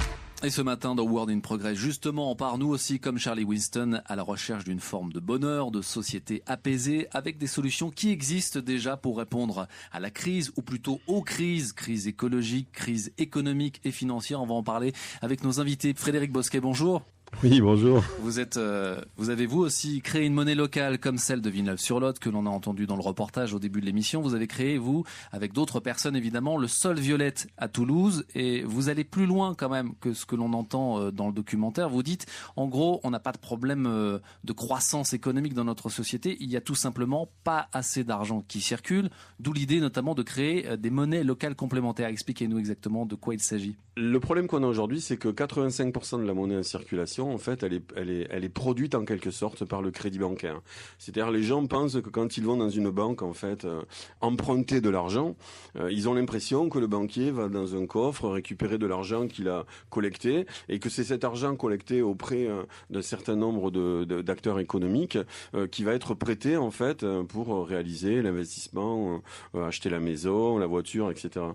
Et ce matin dans World in Progress, justement, on part nous aussi comme Charlie Winston à la recherche d'une forme de bonheur, de société apaisée, avec des solutions qui existent déjà pour répondre à la crise, ou plutôt aux crises, crise écologique, crise économique et financière. On va en parler avec nos invités. Frédéric Bosquet, bonjour. Oui, bonjour. Vous avez vous aussi créé une monnaie locale comme celle de Villeneuve-sur-Lot que l'on a entendu dans le reportage au début de l'émission. Vous avez créé, vous, avec d'autres personnes évidemment, le Sol Violette à Toulouse, et vous allez plus loin quand même que ce que l'on entend dans le documentaire. Vous dites, en gros, on n'a pas de problème de croissance économique dans notre société. Il y a tout simplement pas assez d'argent qui circule, d'où l'idée notamment de créer des monnaies locales complémentaires. Expliquez-nous exactement de quoi il s'agit. Le problème qu'on a aujourd'hui, c'est que 85% de la monnaie en circulation, en fait, elle est produite en quelque sorte par le crédit bancaire. C'est-à-dire, les gens pensent que quand ils vont dans une banque, en fait, emprunter de l'argent, ils ont l'impression que le banquier va dans un coffre récupérer de l'argent qu'il a collecté, et que c'est cet argent collecté auprès d'un certain nombre d'acteurs économiques qui va être prêté, en fait, pour réaliser l'investissement, acheter la maison, la voiture, etc.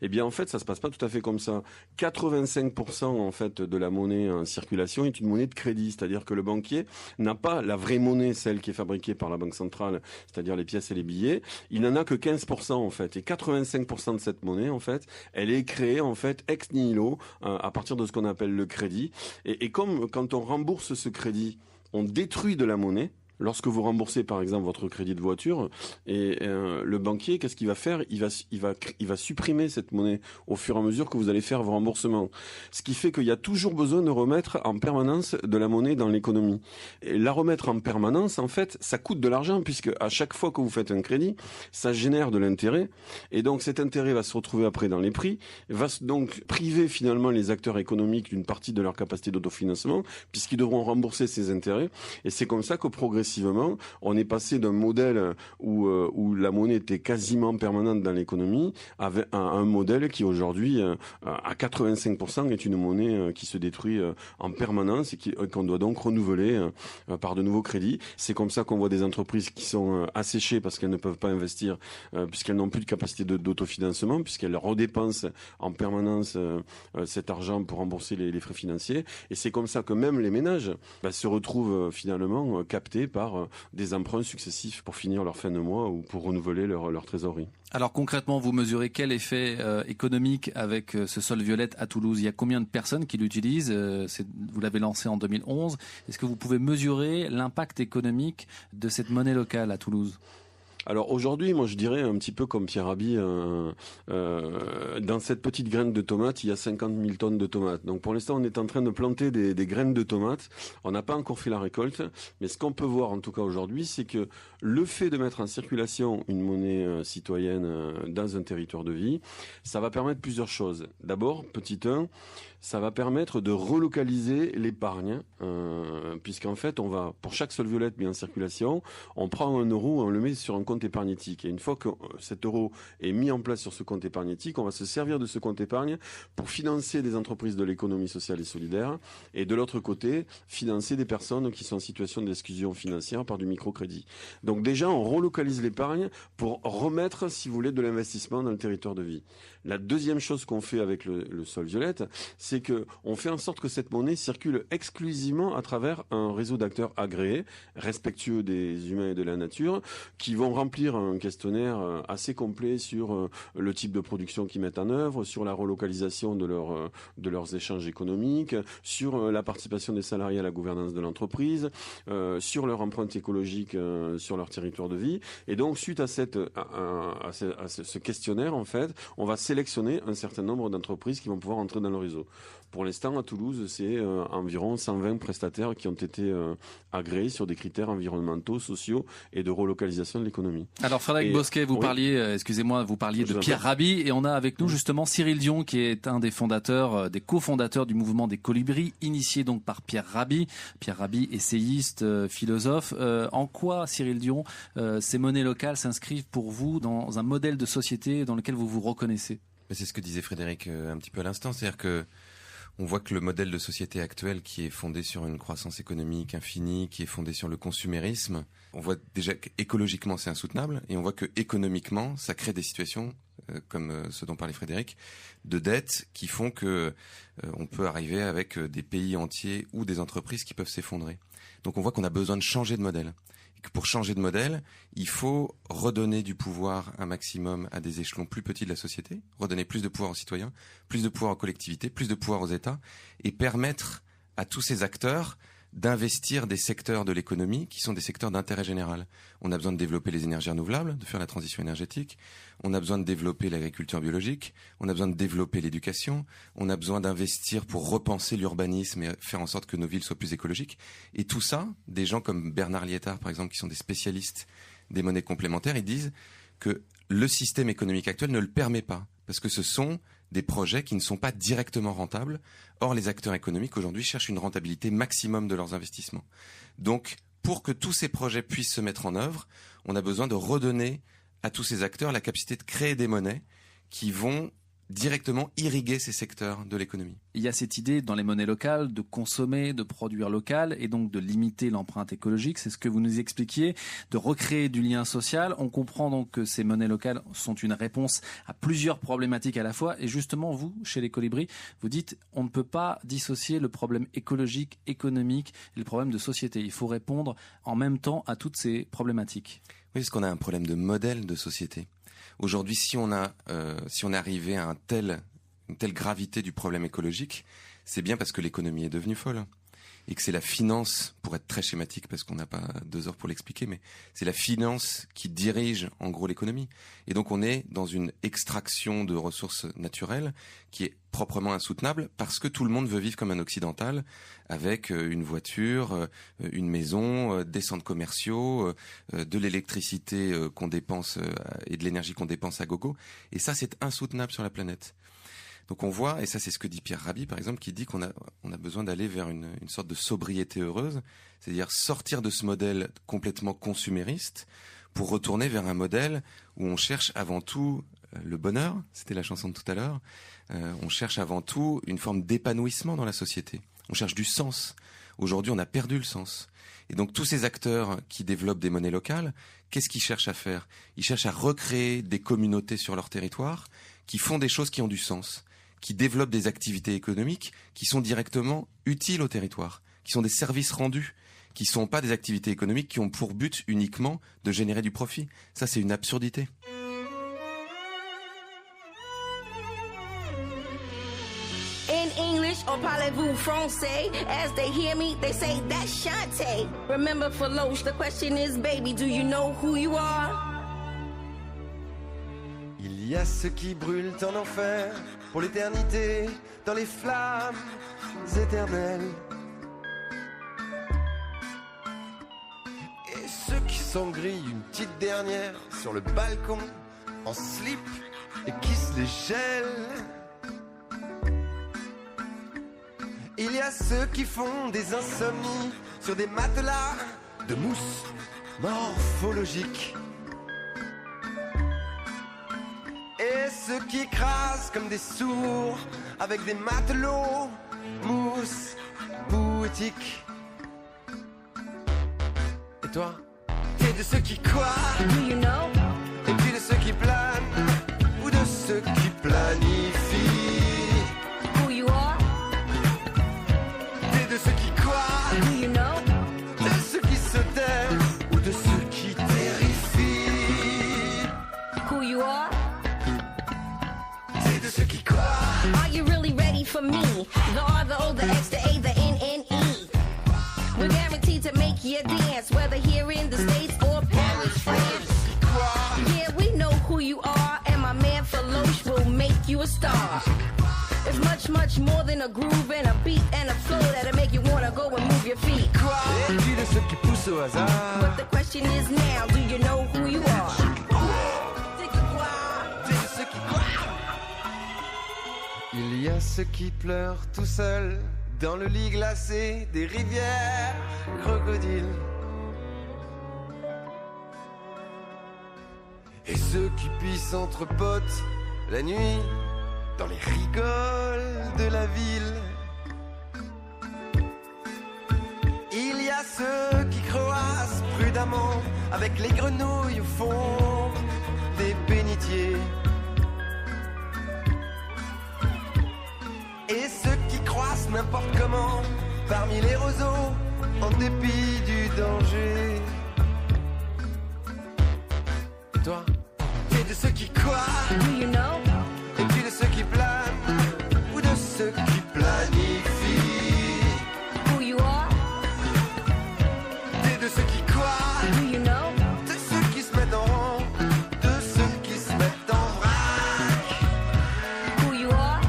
Eh bien, en fait, ça se passe pas tout à fait comme ça. 85% en fait de la monnaie en circulation est une monnaie de crédit, c'est-à-dire que le banquier n'a pas la vraie monnaie, celle qui est fabriquée par la banque centrale, c'est-à-dire les pièces et les billets. Il n'en a que 15% en fait, et 85% de cette monnaie en fait, elle est créée en fait ex nihilo à partir de ce qu'on appelle le crédit. Et comme quand on rembourse ce crédit, on détruit de la monnaie. Lorsque vous remboursez par exemple votre crédit de voiture, et le banquier, qu'est-ce qu'il va faire ? Il va supprimer cette monnaie au fur et à mesure que vous allez faire vos remboursements. Ce qui fait qu'il y a toujours besoin de remettre en permanence de la monnaie dans l'économie. Et la remettre en permanence, en fait, ça coûte de l'argent, puisque à chaque fois que vous faites un crédit, ça génère de l'intérêt, et donc cet intérêt va se retrouver après dans les prix, va donc priver finalement les acteurs économiques d'une partie de leur capacité d'autofinancement, puisqu'ils devront rembourser ces intérêts. Et c'est comme ça que progressivement, on est passé d'un modèle où la monnaie était quasiment permanente dans l'économie à un modèle qui aujourd'hui, à 85%, est une monnaie qui se détruit en permanence et qu'on doit donc renouveler par de nouveaux crédits. C'est comme ça qu'on voit des entreprises qui sont asséchées parce qu'elles ne peuvent pas investir, puisqu'elles n'ont plus de capacité d'autofinancement, puisqu'elles redépensent en permanence cet argent pour rembourser les frais financiers. Et c'est comme ça que même les ménages se retrouvent finalement captés par des emprunts successifs pour finir leur fin de mois ou pour renouveler leur trésorerie. Alors concrètement, vous mesurez quel effet économique avec ce Sol Violette à Toulouse ? Il y a combien de personnes qui l'utilisent ? Vous l'avez lancé en 2011. Est-ce que vous pouvez mesurer l'impact économique de cette monnaie locale à Toulouse ? Alors aujourd'hui, moi je dirais un petit peu comme Pierre Rabhi, dans cette petite graine de tomate, il y a 50 000 tonnes de tomates. Donc pour l'instant, on est en train de planter des graines de tomates. On n'a pas encore fait la récolte, mais ce qu'on peut voir en tout cas aujourd'hui, c'est que le fait de mettre en circulation une monnaie citoyenne dans un territoire de vie, ça va permettre plusieurs choses. D'abord, petit 1, ça va permettre de relocaliser l'épargne, puisqu'en fait, on va, pour chaque Sol Violette mis en circulation, on prend un euro et on le met sur un compte épargnétique. Et une fois que cet euro est mis en place sur ce compte épargnétique, on va se servir de ce compte épargne pour financer des entreprises de l'économie sociale et solidaire, et de l'autre côté, financer des personnes qui sont en situation d'exclusion financière par du microcrédit. Donc déjà, on relocalise l'épargne pour remettre, si vous voulez, de l'investissement dans le territoire de vie. La deuxième chose qu'on fait avec le Sol Violette, c'est qu'on fait en sorte que cette monnaie circule exclusivement à travers un réseau d'acteurs agréés, respectueux des humains et de la nature, qui vont remplir un questionnaire assez complet sur le type de production qu'ils mettent en œuvre, sur la relocalisation de leurs échanges économiques, sur la participation des salariés à la gouvernance de l'entreprise, sur leur empreinte écologique sur leur territoire de vie. Et donc, suite à ce questionnaire, en fait, on va sélectionner un certain nombre d'entreprises qui vont pouvoir entrer dans le réseau. Pour l'instant, à Toulouse, c'est environ 120 prestataires qui ont été agréés sur des critères environnementaux, sociaux et de relocalisation de l'économie. Alors Frédéric Bosquet, vous parliez de Pierre Rabhi, et on a avec nous justement Cyril Dion, qui est un des fondateurs, des cofondateurs du mouvement des Colibris, initié donc par Pierre Rabhi. Pierre Rabhi, essayiste, philosophe. En quoi, Cyril Dion, ces monnaies locales s'inscrivent pour vous dans un modèle de société dans lequel vous vous reconnaissez ? C'est ce que disait Frédéric un petit peu à l'instant, c'est-à-dire que On voit que le modèle de société actuel qui est fondé sur une croissance économique infinie, qui est fondé sur le consumérisme, on voit déjà qu'écologiquement c'est insoutenable et on voit que économiquement ça crée des situations comme ce dont parlait Frédéric, de dettes qui font que on peut arriver avec des pays entiers ou des entreprises qui peuvent s'effondrer. Donc on voit qu'on a besoin de changer de modèle. Et que pour changer de modèle, il faut redonner du pouvoir un maximum à des échelons plus petits de la société, redonner plus de pouvoir aux citoyens, plus de pouvoir aux collectivités, plus de pouvoir aux États, et permettre à tous ces acteurs d'investir des secteurs de l'économie qui sont des secteurs d'intérêt général. On a besoin de développer les énergies renouvelables, de faire la transition énergétique, on a besoin de développer l'agriculture biologique, on a besoin de développer l'éducation, on a besoin d'investir pour repenser l'urbanisme et faire en sorte que nos villes soient plus écologiques. Et tout ça, des gens comme Bernard Liétard, par exemple, qui sont des spécialistes des monnaies complémentaires, ils disent que le système économique actuel ne le permet pas, parce que ce sont des projets qui ne sont pas directement rentables. Or, les acteurs économiques aujourd'hui cherchent une rentabilité maximum de leurs investissements. Donc, pour que tous ces projets puissent se mettre en œuvre, on a besoin de redonner à tous ces acteurs la capacité de créer des monnaies qui vont directement irriguer ces secteurs de l'économie. Il y a cette idée dans les monnaies locales de consommer, de produire local et donc de limiter l'empreinte écologique. C'est ce que vous nous expliquiez, de recréer du lien social. On comprend donc que ces monnaies locales sont une réponse à plusieurs problématiques à la fois. Et justement, vous, chez les Colibris, vous dites on ne peut pas dissocier le problème écologique, économique et le problème de société. Il faut répondre en même temps à toutes ces problématiques. Oui, parce qu'on a un problème de modèle de société. Aujourd'hui, si on est arrivé à une telle gravité du problème écologique, c'est bien parce que l'économie est devenue folle. Et que c'est la finance, pour être très schématique, parce qu'on n'a pas 2 heures pour l'expliquer, mais c'est la finance qui dirige en gros l'économie. Et donc on est dans une extraction de ressources naturelles qui est proprement insoutenable parce que tout le monde veut vivre comme un occidental avec une voiture, une maison, des centres commerciaux, de l'électricité qu'on dépense et de l'énergie qu'on dépense à gogo. Et ça, c'est insoutenable sur la planète. Donc on voit, et ça c'est ce que dit Pierre Rabhi par exemple, qui dit qu'on a besoin d'aller vers une sorte de sobriété heureuse, c'est-à-dire sortir de ce modèle complètement consumériste pour retourner vers un modèle où on cherche avant tout le bonheur, c'était la chanson de tout à l'heure, on cherche avant tout une forme d'épanouissement dans la société, on cherche du sens. Aujourd'hui on a perdu le sens. Et donc tous ces acteurs qui développent des monnaies locales, qu'est-ce qu'ils cherchent à faire ? Ils cherchent à recréer des communautés sur leur territoire qui font des choses qui ont du sens, qui développent des activités économiques qui sont directement utiles au territoire, qui sont des services rendus, qui ne sont pas des activités économiques qui ont pour but uniquement de générer du profit. Ça, c'est une absurdité. In English, or parlez-vous français? As they hear me, they say that's Shantae. Remember for Loche, the question is, baby, do you know who you are? Il y a ceux qui brûlent en enfer pour l'éternité, dans les flammes éternelles. Et ceux qui s'engrillent une petite dernière sur le balcon, en slip, et qui se les gèlent. Il y a ceux qui font des insomnies sur des matelas de mousse morphologique. Et ceux qui écrasent comme des sourds avec des matelots, mousse, poétique. Et toi, t'es de ceux qui croient, do you know? Et puis de ceux qui planent, ou de ceux qui planifient. Who you are? T'es de ceux qui croient, do you know? De ceux qui se taisent, ou de ceux qui terrifient. Who you are? De ceux qui croient. Are you really ready for me? The R, the O, the X, the A, the N, N, E. We're guaranteed to make you dance, whether here in the States or Paris, France. Yeah, we know who you are, and my man Feloche will make you a star. It's much, much more than a groove and a beat and a flow that'll make you wanna go and move your feet. Et puis de ceux qui poussent au hasard. But the question is now, do you know who you are? Il y a ceux qui pleurent tout seuls dans le lit glacé des rivières crocodiles. Et ceux qui pissent entre potes la nuit dans les rigoles de la ville. ceux qui croissent prudemment avec les grenouilles au fond des bénitiers. Et ceux qui croissent n'importe comment parmi les roseaux en dépit du danger. Et toi, t'es de ceux qui croient, Do you know? es-tu de ceux qui planent ou de ceux qui planifient? Who you are? T'es de ceux qui croient, Do you know? de ceux qui se mettent en rang, de ceux qui se mettent en vrac. Who you are?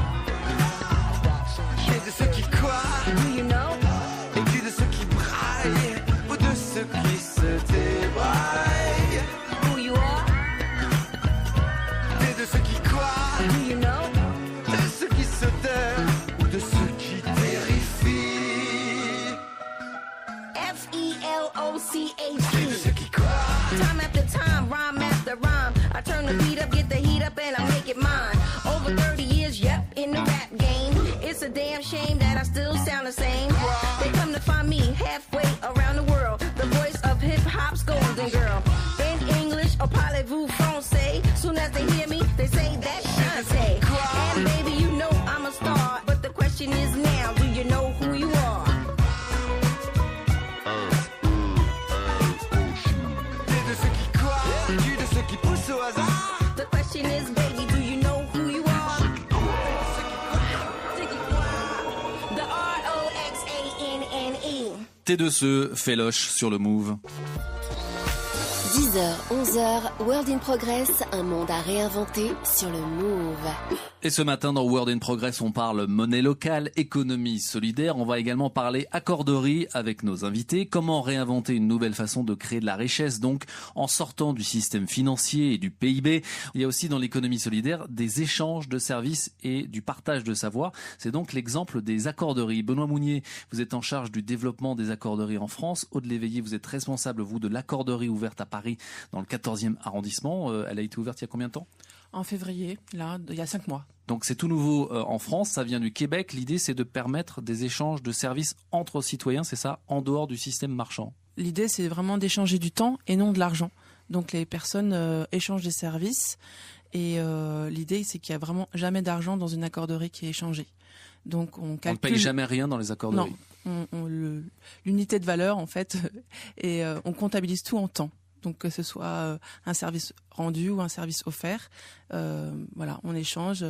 T'es de ceux qui croient, Do you know? es-tu de ceux qui braillent ou de ceux qui se débraillent? Who you are? T'es de ceux qui croient, Do you know? de ceux qui se taisent ou de ceux qui terrifient. F-E-L-O-C-H-E. De ceux qui croient, Time after time, rhyme after rhyme. I turn the beat up, get the heat up, and I make it mine. Over 30 years, yep, in the rap game. It's a damn shame that I still sound the same. They come to find me halfway around the world. The voice of hip hop's golden girl. In English, or parlez-vous français? Soon as they hear me, they say that's Shantae. And baby, you know I'm a star. But the question is now, do you know who you are? t'es de ceux qui croient, es-tu de ceux qui poussent au hasard? The question is, baby, do you know who you are? The R-O-X-A-N-N-E. T'es de ceux, Féloche sur le Move. 10h, 11h, World in Progress, un monde à réinventer sur le Move. Et ce matin dans World in Progress, on parle monnaie locale, économie solidaire. On va également parler accorderie avec nos invités. Comment réinventer une nouvelle façon de créer de la richesse, donc en sortant du système financier et du PIB. Il y a aussi dans l'économie solidaire des échanges de services et du partage de savoir. C'est donc l'exemple des accorderies. Benoît Mounier, vous êtes en charge du développement des accorderies en France. Aude Léveillé, vous êtes responsable, vous, de l'accorderie ouverte à Paris dans le 14e arrondissement. Elle a été ouverte il y a combien de temps ? En février, là, il y a 5 mois. Donc c'est tout nouveau en France, ça vient du Québec. L'idée, c'est de permettre des échanges de services entre citoyens, c'est ça, en dehors du système marchand. L'idée, c'est vraiment d'échanger du temps et non de l'argent. Donc les personnes échangent des services et l'idée, c'est qu'il n'y a vraiment jamais d'argent dans une accorderie qui est échangée. Donc on calcule... On ne paye jamais rien dans les accorderies. Non, l'unité de valeur, en fait, et on comptabilise tout en temps. Donc que ce soit un service rendu ou un service offert, voilà, on échange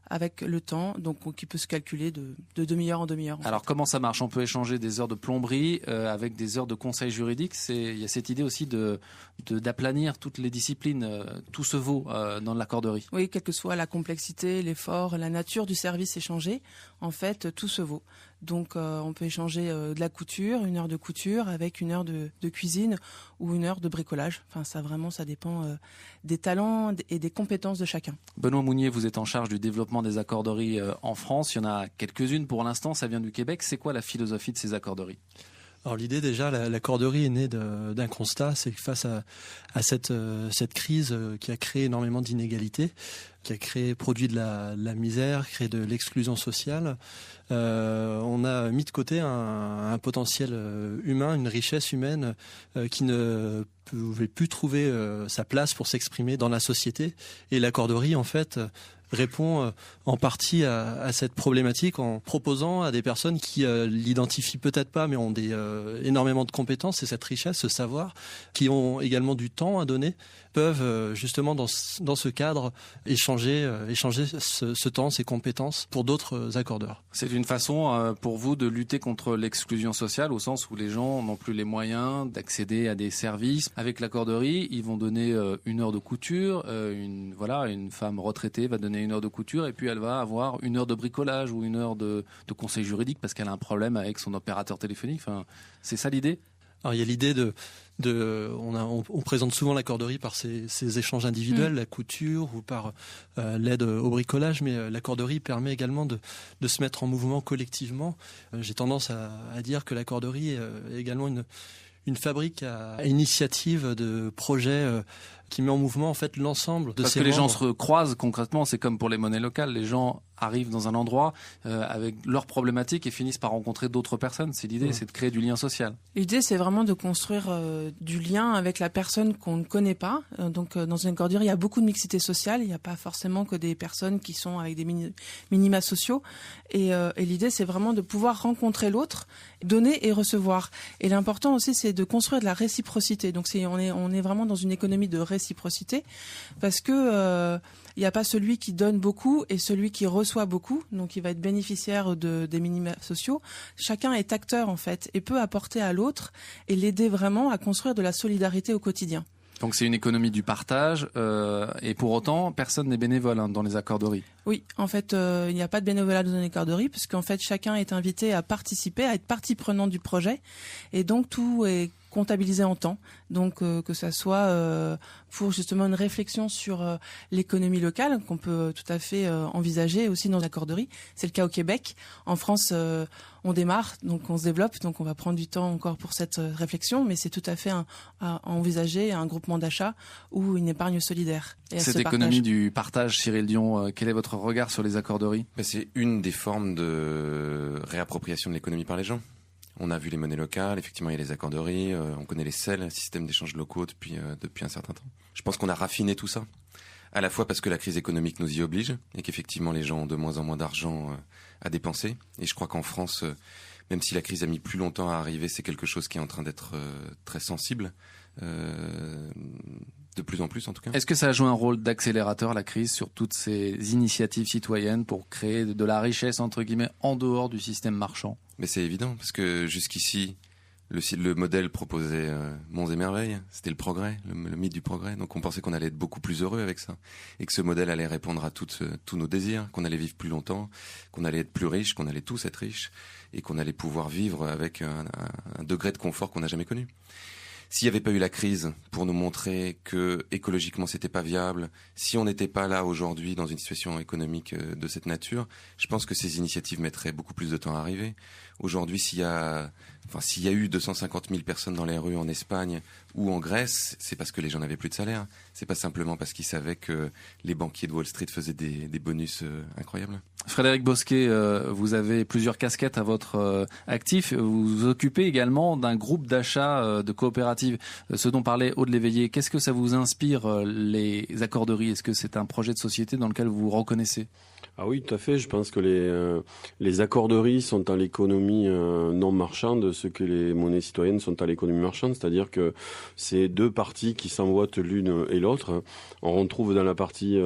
avec le temps, donc qui peut se calculer de demi-heure en demi-heure. Alors comment ça marche ? On peut échanger des heures de plomberie avec des heures de conseil juridique. Il y a cette idée aussi d'aplanir toutes les disciplines. Tout se vaut dans l'accorderie. Oui, quelle que soit la complexité, l'effort, la nature du service échangé, en fait, tout se vaut. Donc on peut échanger de la couture, 1 heure de couture avec 1 heure de cuisine ou 1 heure de bricolage. Enfin, ça dépend des talents et des compétences de chacun. Benoît Mounier, vous êtes en charge du développement des accorderies en France. Il y en a quelques-unes pour l'instant, ça vient du Québec. C'est quoi la philosophie de ces accorderies ? Alors l'idée déjà, l'accorderie est née d'un constat, c'est que face à cette crise qui a créé énormément d'inégalités, qui a produit de la misère, créé de l'exclusion sociale, on a mis de côté un potentiel humain, une richesse humaine qui ne pouvait plus trouver sa place pour s'exprimer dans la société. Et l'accorderie, en fait, répond en partie à cette problématique en proposant à des personnes qui l'identifient peut-être pas, mais ont énormément de compétences et cette richesse, ce savoir, qui ont également du temps à donner, peuvent justement dans ce cadre échanger ce temps, ces compétences pour d'autres accordeurs. C'est une façon pour vous de lutter contre l'exclusion sociale au sens où les gens n'ont plus les moyens d'accéder à des services. Avec l'accorderie, ils vont donner 1 heure de couture, une femme retraitée va donner 1 heure de couture et puis elle va avoir 1 heure de bricolage ou 1 heure de conseil juridique parce qu'elle a un problème avec son opérateur téléphonique. Enfin, c'est ça l'idée ? Alors il y a l'idée on présente souvent l'accorderie par ces échanges individuels, la couture ou par l'aide au bricolage, mais l'accorderie permet également de se mettre en mouvement collectivement. J'ai tendance à dire que l'accorderie est également une fabrique à initiative de projets qui met en mouvement en fait l'ensemble de Parce ses que les gens membres. se croisent concrètement, c'est comme pour les monnaies locales, les gens arrivent dans un endroit avec leurs problématiques et finissent par rencontrer d'autres personnes. C'est l'idée, c'est de créer du lien social. L'idée, c'est vraiment de construire du lien avec la personne qu'on ne connaît pas. Donc, dans une accorderie, il y a beaucoup de mixité sociale. Il n'y a pas forcément que des personnes qui sont avec des minima sociaux. Et l'idée, c'est vraiment de pouvoir rencontrer l'autre, donner et recevoir. Et l'important aussi, c'est de construire de la réciprocité. Donc, on est vraiment dans une économie de réciprocité parce que il n'y a pas celui qui donne beaucoup et celui qui reçoit beaucoup, donc il va être bénéficiaire des minima sociaux. Chacun est acteur en fait et peut apporter à l'autre et l'aider vraiment à construire de la solidarité au quotidien. Donc c'est une économie du partage et pour autant, personne n'est bénévole dans les accorderies. Oui, en fait, il n'y a pas de bénévolat dans une accorderie puisqu'en fait, chacun est invité à participer, à être partie prenante du projet et donc tout est comptabilisé en temps, donc que ça soit pour justement une réflexion sur l'économie locale qu'on peut tout à fait envisager aussi dans l'accorderie. C'est le cas au Québec. En France, on démarre, donc on se développe, donc on va prendre du temps encore pour cette réflexion, mais c'est tout à fait à envisager un groupement d'achat ou une épargne solidaire. Et Cette économie du partage, Cyril Dion, quel est votre regard sur les accorderies ? C'est une des formes de réappropriation de l'économie par les gens. On a vu les monnaies locales, effectivement il y a les accorderies, on connaît les SEL, système d'échange locaux depuis un certain temps. Je pense qu'on a raffiné tout ça, à la fois parce que la crise économique nous y oblige et qu'effectivement les gens ont de moins en moins d'argent à dépenser. Et je crois qu'en France, même si la crise a mis plus longtemps à arriver, c'est quelque chose qui est en train d'être très sensible, de plus en plus en tout cas. Est-ce que ça a joué un rôle d'accélérateur, la crise, sur toutes ces initiatives citoyennes pour créer de la richesse, entre guillemets, en dehors du système marchand ? Mais c'est évident, parce que jusqu'ici, le modèle proposait monts et merveilles, c'était le progrès, le mythe du progrès. Donc on pensait qu'on allait être beaucoup plus heureux avec ça, et que ce modèle allait répondre à tous nos désirs, qu'on allait vivre plus longtemps, qu'on allait être plus riches, qu'on allait tous être riches, et qu'on allait pouvoir vivre avec un degré de confort qu'on n'a jamais connu. S'il n'y avait pas eu la crise pour nous montrer que écologiquement c'était pas viable, si on n'était pas là aujourd'hui dans une situation économique de cette nature, je pense que ces initiatives mettraient beaucoup plus de temps à arriver. Aujourd'hui, s'il y a eu 250 000 personnes dans les rues en Espagne ou en Grèce, c'est parce que les gens n'avaient plus de salaire. C'est pas simplement parce qu'ils savaient que les banquiers de Wall Street faisaient des bonus incroyables. Frédéric Bosquet, vous avez plusieurs casquettes à votre actif. Vous vous occupez également d'un groupe d'achat de coopératives. Ce dont parlait Aude Léveillé, qu'est-ce que ça vous inspire, les accorderies ? Est-ce que c'est un projet de société dans lequel vous vous reconnaissez ? Ah oui, tout à fait. Je pense que les accorderies sont à l'économie non marchande, ce que les monnaies citoyennes sont à l'économie marchande, c'est-à-dire que c'est deux parties qui s'emboîtent l'une et l'autre. On retrouve dans la partie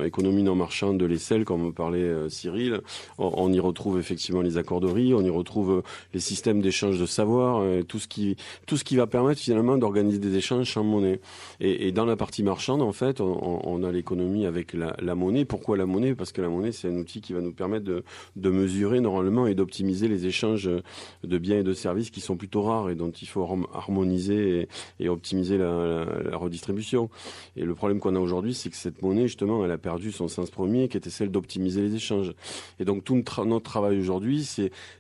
économie non marchande les SEL, comme parlait Cyril. On y retrouve effectivement les accorderies, on y retrouve les systèmes d'échange de savoir, tout ce qui va permettre finalement d'organiser des échanges sans monnaie. Et dans la partie marchande, en fait, on a l'économie avec la monnaie. Pourquoi la monnaie ? Parce que la monnaie, c'est un outil qui va nous permettre de mesurer normalement et d'optimiser les échanges de biens et de services qui sont plutôt rares et dont il faut harmoniser et optimiser la redistribution. Et le problème qu'on a aujourd'hui, c'est que cette monnaie, justement, elle a perdu son sens premier, qui était celle d'optimiser les échanges. Et donc tout notre travail aujourd'hui,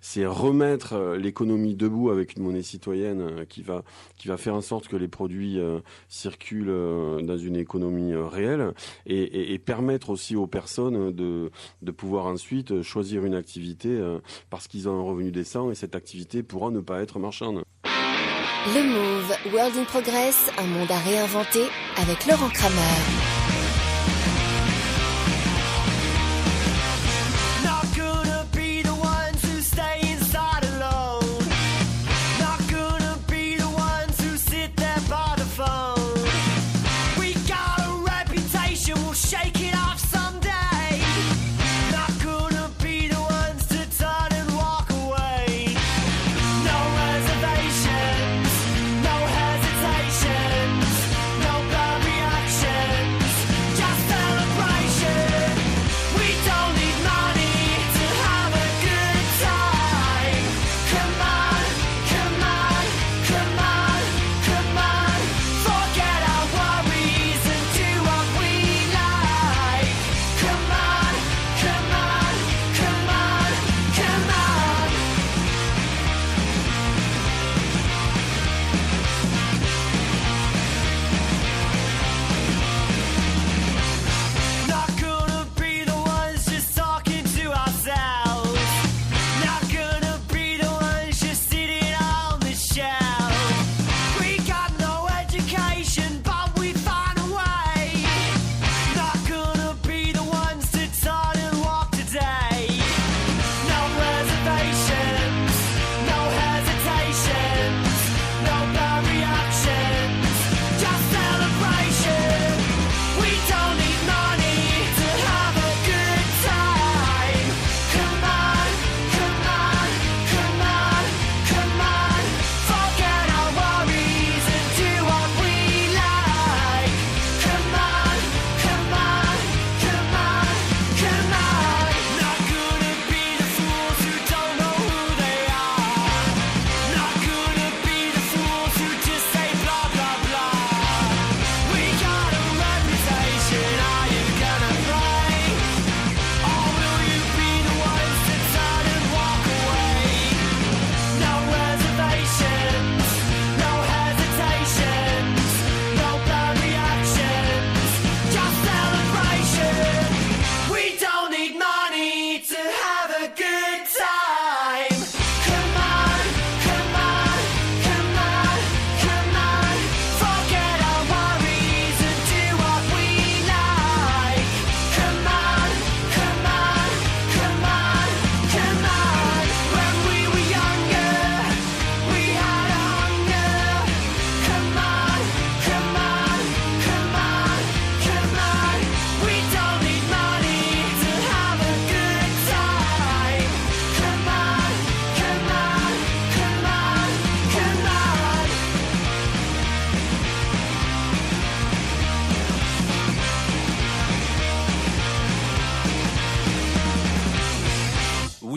c'est remettre l'économie debout avec une monnaie citoyenne qui va faire en sorte que les produits circulent dans une économie réelle et permettre aussi aux personnes de pouvoir ensuite choisir une activité parce qu'ils ont un revenu décent et cette activité pourra ne pas être marchande. Le Move World in Progress, un monde à réinventer avec Laurent Kramer. No hesitations, no bad reactions.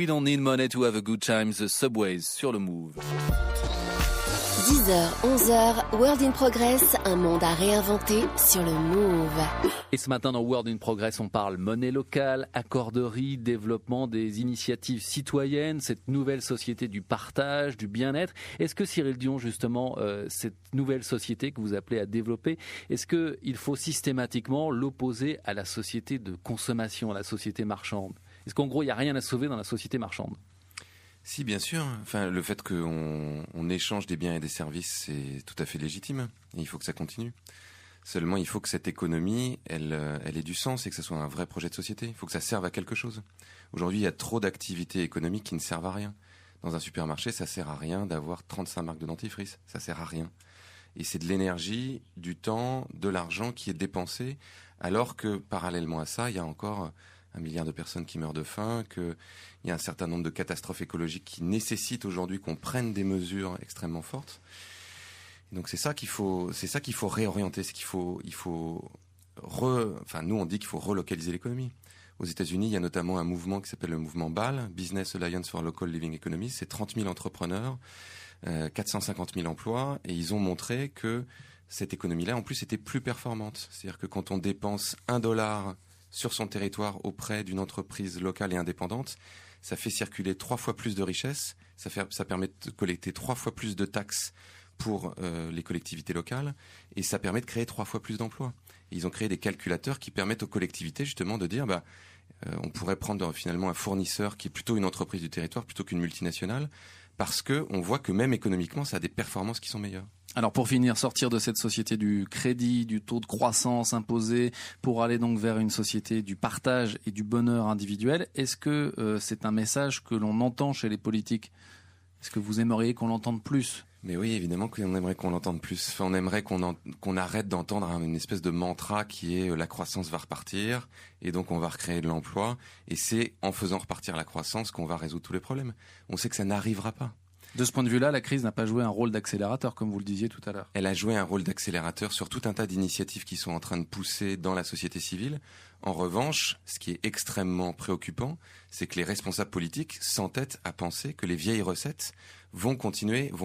don't need money to have a good time, The Subways sur le Move. 10h, 11h, World in Progress, un monde à réinventer sur le Move. Et ce matin dans World in Progress, on parle monnaie locale, accorderie, développement des initiatives citoyennes, cette nouvelle société du partage, du bien-être. Est-ce que Cyril Dion, justement, cette nouvelle société que vous appelez à développer, est-ce qu'il faut systématiquement l'opposer à la société de consommation, à la société marchande ? Est-ce qu'en gros, il n'y a rien à sauver dans la société marchande ? Si, bien sûr. Enfin, le fait qu'on échange des biens et des services, c'est tout à fait légitime. Et il faut que ça continue. Seulement, il faut que cette économie, elle ait du sens et que ça soit un vrai projet de société. Il faut que ça serve à quelque chose. Aujourd'hui, il y a trop d'activités économiques qui ne servent à rien. Dans un supermarché, ça sert à rien d'avoir 35 marques de dentifrice. Ça sert à rien. Et c'est de l'énergie, du temps, de l'argent qui est dépensé, alors que parallèlement à ça, il y a encore 1 milliard de personnes qui meurent de faim, qu'il y a un certain nombre de catastrophes écologiques qui nécessitent aujourd'hui qu'on prenne des mesures extrêmement fortes. Et donc c'est ça qu'il faut réorienter, c'est qu'il faut nous on dit qu'il faut relocaliser l'économie. Aux États-Unis, il y a notamment un mouvement qui s'appelle le mouvement BAL, Business Alliance for Local Living Economies. C'est 30 000 entrepreneurs, 450 000 emplois, et ils ont montré que cette économie-là, en plus, était plus performante. C'est-à-dire que quand on dépense $1 sur son territoire auprès d'une entreprise locale et indépendante, ça fait circuler 3 fois plus de richesses, ça permet de collecter 3 fois plus de taxes pour les collectivités locales, et ça permet de créer 3 fois plus d'emplois. Et ils ont créé des calculateurs qui permettent aux collectivités justement de dire on pourrait prendre finalement un fournisseur qui est plutôt une entreprise du territoire plutôt qu'une multinationale, parce qu'on voit que même économiquement, ça a des performances qui sont meilleures. Alors pour finir, sortir de cette société du crédit, du taux de croissance imposé, pour aller donc vers une société du partage et du bonheur individuel, est-ce que c'est un message que l'on entend chez les politiques ? Est-ce que vous aimeriez qu'on l'entende plus ? Mais oui, évidemment qu'on aimerait qu'on l'entende plus. Enfin, on aimerait qu'on arrête d'entendre une espèce de mantra qui est la croissance va repartir et donc on va recréer de l'emploi. Et c'est en faisant repartir la croissance qu'on va résoudre tous les problèmes. On sait que ça n'arrivera pas. De ce point de vue-là, la crise n'a pas joué un rôle d'accélérateur, comme vous le disiez tout à l'heure. Elle a joué un rôle d'accélérateur sur tout un tas d'initiatives qui sont en train de pousser dans la société civile. En revanche, ce qui est extrêmement préoccupant, c'est que les responsables politiques s'entêtent à penser que les vieilles recettes vont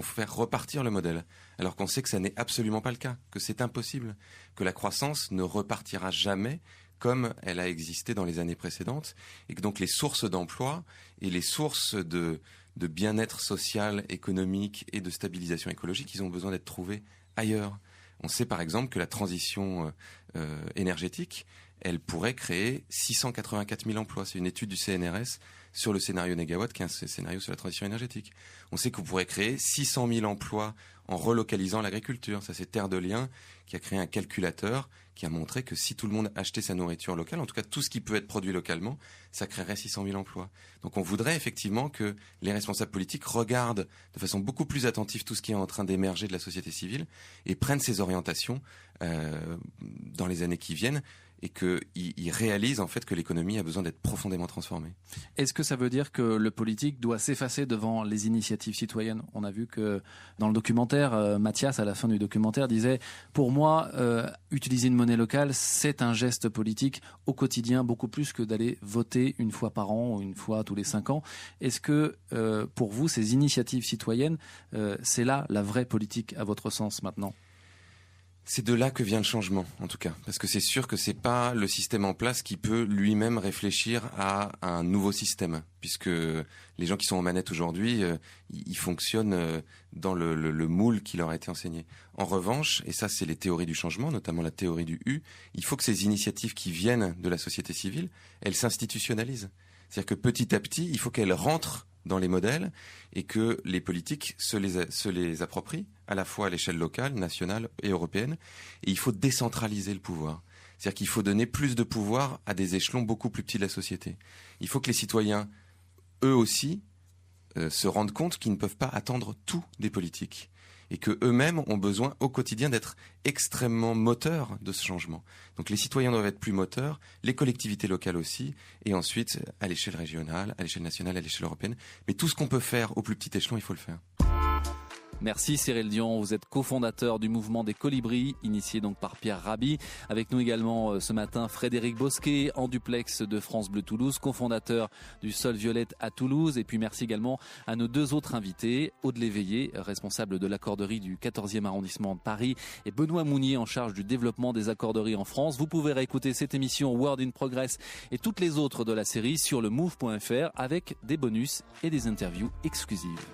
faire repartir le modèle. Alors qu'on sait que ça n'est absolument pas le cas, que c'est impossible, que la croissance ne repartira jamais comme elle a existé dans les années précédentes, et que donc les sources d'emploi et les sources de bien-être social, économique et de stabilisation écologique, ils ont besoin d'être trouvés ailleurs. On sait par exemple que la transition énergétique, elle pourrait créer 684 000 emplois. C'est une étude du CNRS sur le scénario Négawatt, qui est un scénario sur la transition énergétique. On sait qu'on pourrait créer 600 000 emplois en relocalisant l'agriculture. Ça, c'est Terre de Liens qui a créé un calculateur qui a montré que si tout le monde achetait sa nourriture locale, en tout cas tout ce qui peut être produit localement, ça créerait 600 000 emplois. Donc on voudrait effectivement que les responsables politiques regardent de façon beaucoup plus attentive tout ce qui est en train d'émerger de la société civile et prennent ces orientations dans les années qui viennent, et qu'ils réalisent en fait que l'économie a besoin d'être profondément transformée. Est-ce que ça veut dire que le politique doit s'effacer devant les initiatives citoyennes ? On a vu que dans le documentaire, Mathias, à la fin du documentaire, disait « Pour moi, utiliser une monnaie locale, c'est un geste politique au quotidien, beaucoup plus que d'aller voter une fois par an ou une fois tous les 5 ans. » Est-ce que pour vous, ces initiatives citoyennes, c'est là la vraie politique à votre sens maintenant ? C'est de là que vient le changement, en tout cas. Parce que c'est sûr que c'est pas le système en place qui peut lui-même réfléchir à un nouveau système. Puisque les gens qui sont aux manettes aujourd'hui, ils fonctionnent dans le moule qui leur a été enseigné. En revanche, et ça c'est les théories du changement, notamment la théorie du U, il faut que ces initiatives qui viennent de la société civile, elles s'institutionnalisent. C'est-à-dire que petit à petit, il faut qu'elles rentrent dans les modèles et que les politiques se les approprient à la fois à l'échelle locale, nationale et européenne. Et il faut décentraliser le pouvoir. C'est-à-dire qu'il faut donner plus de pouvoir à des échelons beaucoup plus petits de la société. Il faut que les citoyens, eux aussi, se rendent compte qu'ils ne peuvent pas attendre tout des politiques. Et qu'eux-mêmes ont besoin au quotidien d'être extrêmement moteurs de ce changement. Donc les citoyens doivent être plus moteurs, les collectivités locales aussi, et ensuite à l'échelle régionale, à l'échelle nationale, à l'échelle européenne. Mais tout ce qu'on peut faire au plus petit échelon, il faut le faire. Merci Cyril Dion, vous êtes cofondateur du mouvement des Colibris, initié donc par Pierre Rabhi. Avec nous également ce matin Frédéric Bosquet, en duplex de France Bleu Toulouse, cofondateur du Sol Violette à Toulouse. Et puis merci également à nos deux autres invités, Aude Léveillé, responsable de l'accorderie du 14e arrondissement de Paris, et Benoît Mounier, en charge du développement des accorderies en France. Vous pouvez réécouter cette émission World in Progress et toutes les autres de la série sur le move.fr avec des bonus et des interviews exclusives.